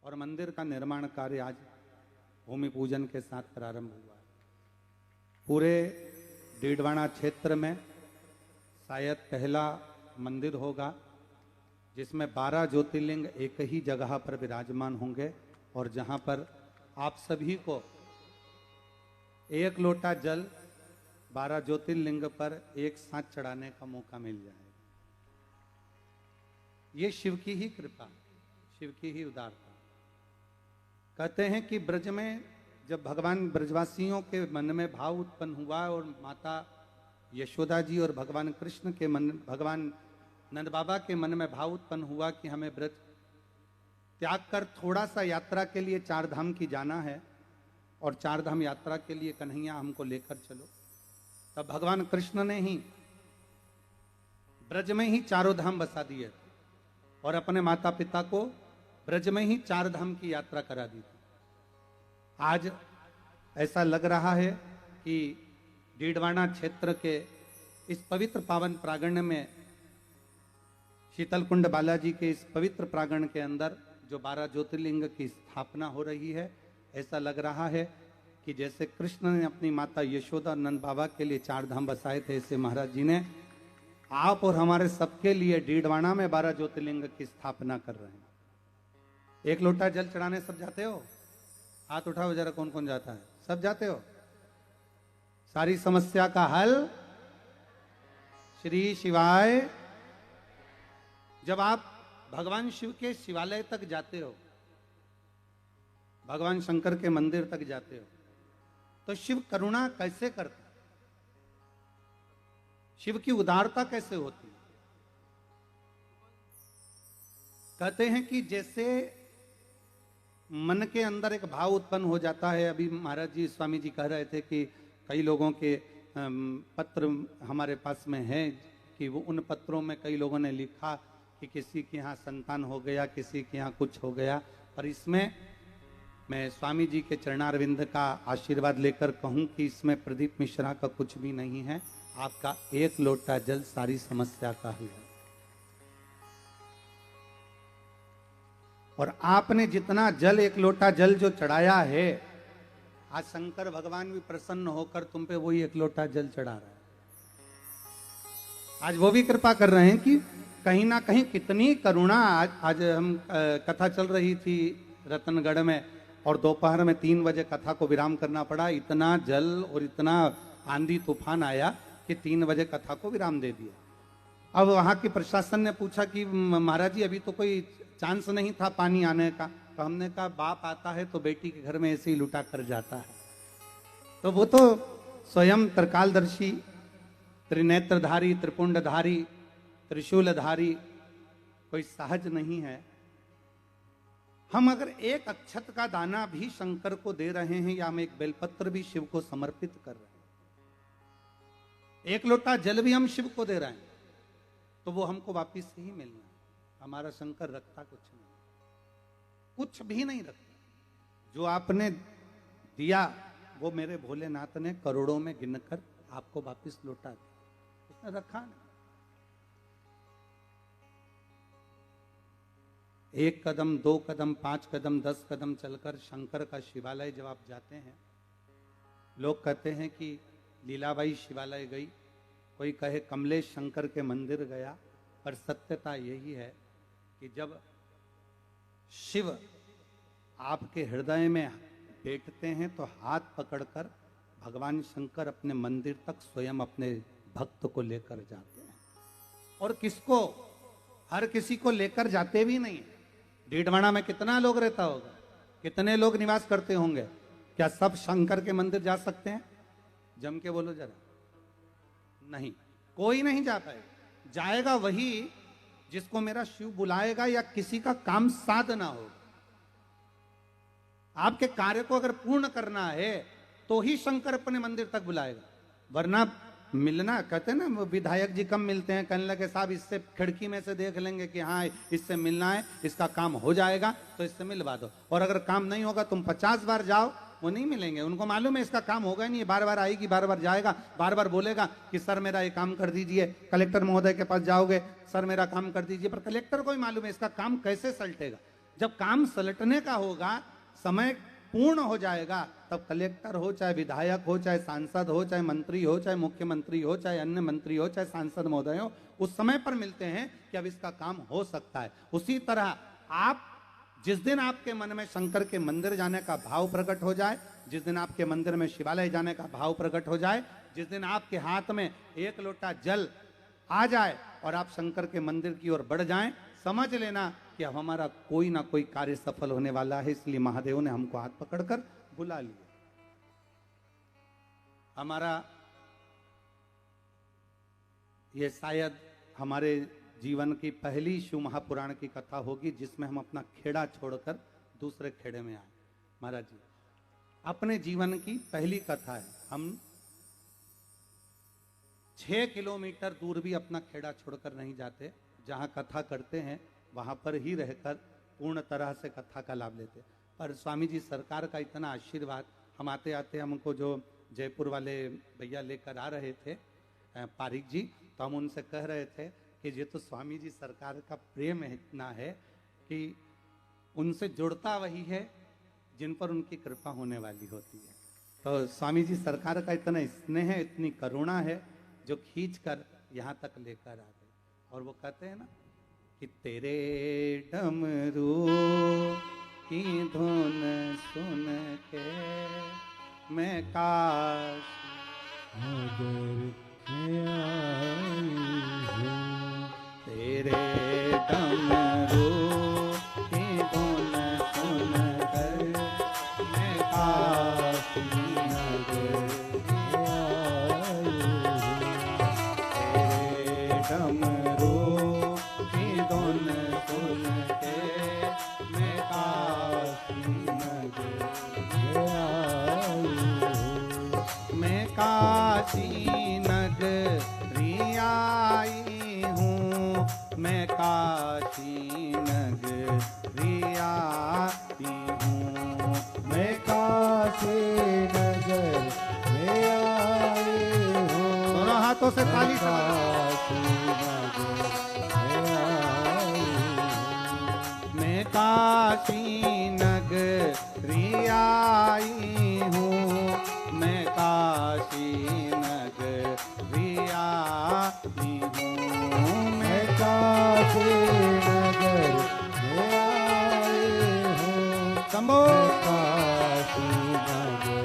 और मंदिर का निर्माण कार्य आज भूमि पूजन के साथ प्रारंभ हुआ। पूरे डीडवाना क्षेत्र में शायद पहला मंदिर होगा जिसमें 12 ज्योतिर्लिंग एक ही जगह पर विराजमान होंगे और जहां पर आप सभी को एक लोटा जल 12 ज्योतिर्लिंग पर एक साथ चढ़ाने का मौका मिल जाएगा। ये शिव की ही कृपा, शिव की ही उदारता। कहते हैं कि ब्रज में जब भगवान ब्रजवासियों के मन में भाव उत्पन्न हुआ और माता यशोदा जी और भगवान कृष्ण के मन, भगवान नंद बाबा के मन में भाव उत्पन्न हुआ कि हमें ब्रज त्याग कर थोड़ा सा यात्रा के लिए 4 धाम की जाना है और 4 धाम यात्रा के लिए कन्हैया हमको लेकर चलो, तब भगवान कृष्ण ने ही ब्रज में ही 4 धाम बसा दिए और अपने माता पिता को ब्रज में ही 4 धाम की यात्रा करा दी थी। आज ऐसा लग रहा है कि डीडवाना क्षेत्र के इस पवित्र पावन प्रांगण में, शीतलकुंड बालाजी के इस पवित्र प्रांगण के अंदर जो 12 ज्योतिर्लिंग की स्थापना हो रही है, ऐसा लग रहा है कि जैसे कृष्ण ने अपनी माता यशोदा नंद बाबा के लिए 4 धाम बसाए थे, ऐसे महाराज जी ने आप और हमारे सबके लिए डीडवाना में 12 ज्योतिर्लिंग की स्थापना कर रहे हैं। एक लोटा जल चढ़ाने सब जाते हो? हाथ उठाओ जरा, कौन कौन जाता है? सब जाते हो? सारी समस्या का हल श्री शिवाय। जब आप भगवान शिव के शिवालय तक जाते हो, भगवान शंकर के मंदिर तक जाते हो, तो शिव करुणा कैसे करता, शिव की उदारता कैसे होती? कहते हैं कि जैसे मन के अंदर एक भाव उत्पन्न हो जाता है। अभी महाराज जी, स्वामी जी कह रहे थे कि कई लोगों के पत्र हमारे पास में हैं कि वो उन पत्रों में कई लोगों ने लिखा कि किसी के यहाँ संतान हो गया, किसी के यहाँ कुछ हो गया, पर इसमें मैं स्वामी जी के चरणारविंद का आशीर्वाद लेकर कहूं कि इसमें प्रदीप मिश्रा का कुछ भी नहीं है। आपका एक लोटा जल सारी समस्या का हल है। और आपने जितना जल, एक लोटा जल जो चढ़ाया है, आज शंकर भगवान भी प्रसन्न होकर तुम पे वही एक लोटा जल चढ़ा रहा है। आज वो भी कृपा कर रहे हैं कि कहीं ना कहीं कितनी करुणा। आज हम कथा चल रही थी रतनगढ़ में और दोपहर में 3 बजे कथा को विराम करना पड़ा। इतना जल और इतना आंधी तूफान आया कि 3 बजे कथा को विराम दे दिया। अब वहां की प्रशासन ने पूछा कि महाराज जी अभी तो कोई चांस नहीं था पानी आने का, तो हमने कहा बाप आता है तो बेटी के घर में ऐसे ही लुटा कर जाता है। तो वो तो स्वयं त्रिकालदर्शी, त्रिनेत्रधारी, त्रिपुंडधारी, त्रिशूलधारी कोई सहज नहीं है। हम अगर एक अक्षत का दाना भी शंकर को दे रहे हैं या हम एक बेलपत्र भी शिव को समर्पित कर रहे हैं, एक लोटा जल भी हम शिव को दे रहे हैं, तो वो हमको वापिस ही मिलना है। हमारा शंकर रखता कुछ नहीं, कुछ भी नहीं रखता। जो आपने दिया वो मेरे भोलेनाथ ने करोड़ों में गिनकर आपको वापिस लौटा दिया, उसने रखा नहीं। 1 कदम, 2 कदम, 5 कदम, 10 कदम चलकर शंकर का शिवालय जब आप जाते हैं, लोग कहते हैं कि लीलाबाई शिवालय गई, कोई कहे कमलेश शंकर के मंदिर गया, पर सत्यता यही है कि जब शिव आपके हृदय में बैठते हैं तो हाथ पकड़कर भगवान शंकर अपने मंदिर तक स्वयं अपने भक्त को लेकर जाते हैं। और किसको? हर किसी को लेकर जाते भी नहीं। डीडवाना में कितना लोग रहता होगा, कितने लोग निवास करते होंगे? क्या सब शंकर के मंदिर जा सकते हैं? जम के बोलो जरा। नहीं, कोई नहीं जा पाएगा। जाएगा वही जिसको मेरा शिव बुलाएगा या किसी का काम साधना होगा। आपके कार्य को अगर पूर्ण करना है तो ही शंकर अपने मंदिर तक बुलाएगा, वरना मिलना, कहते हैं ना विधायक जी कम मिलते हैं, कहने लगे साहब इससे खिड़की में से देख लेंगे कि हाँ इससे मिलना है, इसका काम हो जाएगा तो इससे मिलवा दो। और अगर काम नहीं होगा तुम 50 बार जाओ, वो नहीं मिलेंगे। उनको मालूम है इसका काम होगा नहीं, बार बार आएगी, बार बार जाएगा, बार बार बोलेगा कि सर मेरा ये काम कर दीजिए। कलेक्टर महोदय के पास जाओगे, सर मेरा काम कर दीजिए, पर कलेक्टर को भी मालूम है इसका काम कैसे सलटेगा। जब काम सलटने का होगा, समय पूर्ण हो जाएगा, तब कलेक्टर हो, चाहे विधायक हो, चाहे सांसद हो, चाहे मंत्री हो, चाहे मुख्यमंत्री हो, चाहे अन्य मंत्री हो, चाहे सांसद महोदय हो, उस समय पर मिलते हैं कि अब इसका काम हो सकता है। उसी तरह आप जिस दिन आपके मन में शंकर के मंदिर जाने का भाव प्रकट हो जाए, जिस दिन आपके मंदिर में शिवालय जाने का भाव प्रकट हो जाए, जिस दिन आपके हाथ में एक लोटा जल आ जाए और आप शंकर के मंदिर की ओर बढ़ जाएं, समझ लेना कि अब हमारा कोई ना कोई कार्य सफल होने वाला है। इसलिए महादेव ने हमको हाथ पकड़कर बुला लिया। हमारा ये शायद हमारे जीवन की पहली शिव महापुराण की कथा होगी जिसमें हम अपना खेड़ा छोड़कर दूसरे खेड़े में आए। महाराज जी, अपने जीवन की पहली कथा है। हम 6 किलोमीटर दूर भी अपना खेड़ा छोड़कर नहीं जाते, जहाँ कथा करते हैं वहाँ पर ही रहकर पूर्ण तरह से कथा का लाभ लेते। पर स्वामी जी सरकार का इतना आशीर्वाद, हम आते आते हमको जो जयपुर वाले भैया लेकर आ रहे थे पारिक जी, तो हम उनसे कह रहे थे कि ये तो स्वामी जी सरकार का प्रेम इतना है कि उनसे जुड़ता वही है जिन पर उनकी कृपा होने वाली होती है। तो स्वामी जी सरकार का इतना स्नेह है, इतनी करुणा है जो खींच कर यहाँ तक लेकर आ गए। और वो कहते हैं ना कि तेरे डमरू की धुन सुन के मैं काश नगर में आई हूँ। तेरे डमरू की धुन सुन कर मैं काश नगर में आई हूँ। तेरे डमरू की धुन सुन के मैं काशी नगर में आई हूँ। मैं काशी नगरी आई हूँ। मैं काशी नगरी आई हूँ। मैं काशी नगर में आई हूँ। दोनों हाथों से ताली मैं काशी नगरी आई हूँ। मैं काशी नगरी आई हूँ। मैं काशी नगर में आई हूँ। शंभो काशी नगर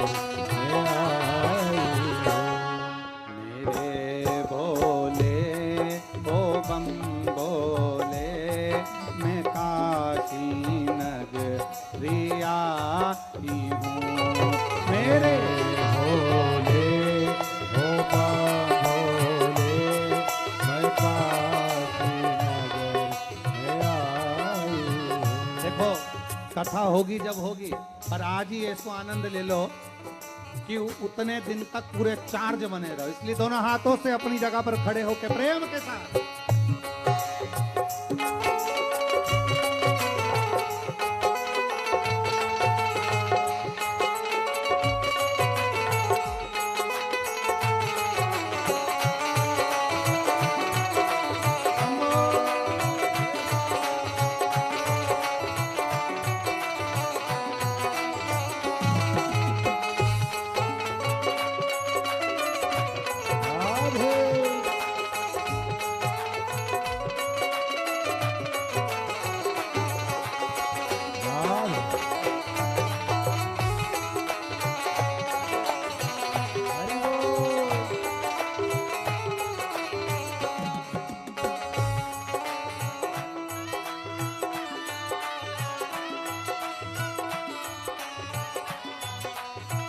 में आई हूँ। मेरे भोले ओ बम बोले मैं काशी नगरी आई हूँ। मेरे भोले ओ बम बोले मैं काशी नगर में आई हूँ। देखो कथा होगी जब होगी, पर आज ही ऐसा आनंद ले लो कि उतने दिन तक पूरे चार्ज बने रहो। इसलिए दोनों हाथों से अपनी जगह पर खड़े होकर प्रेम के साथ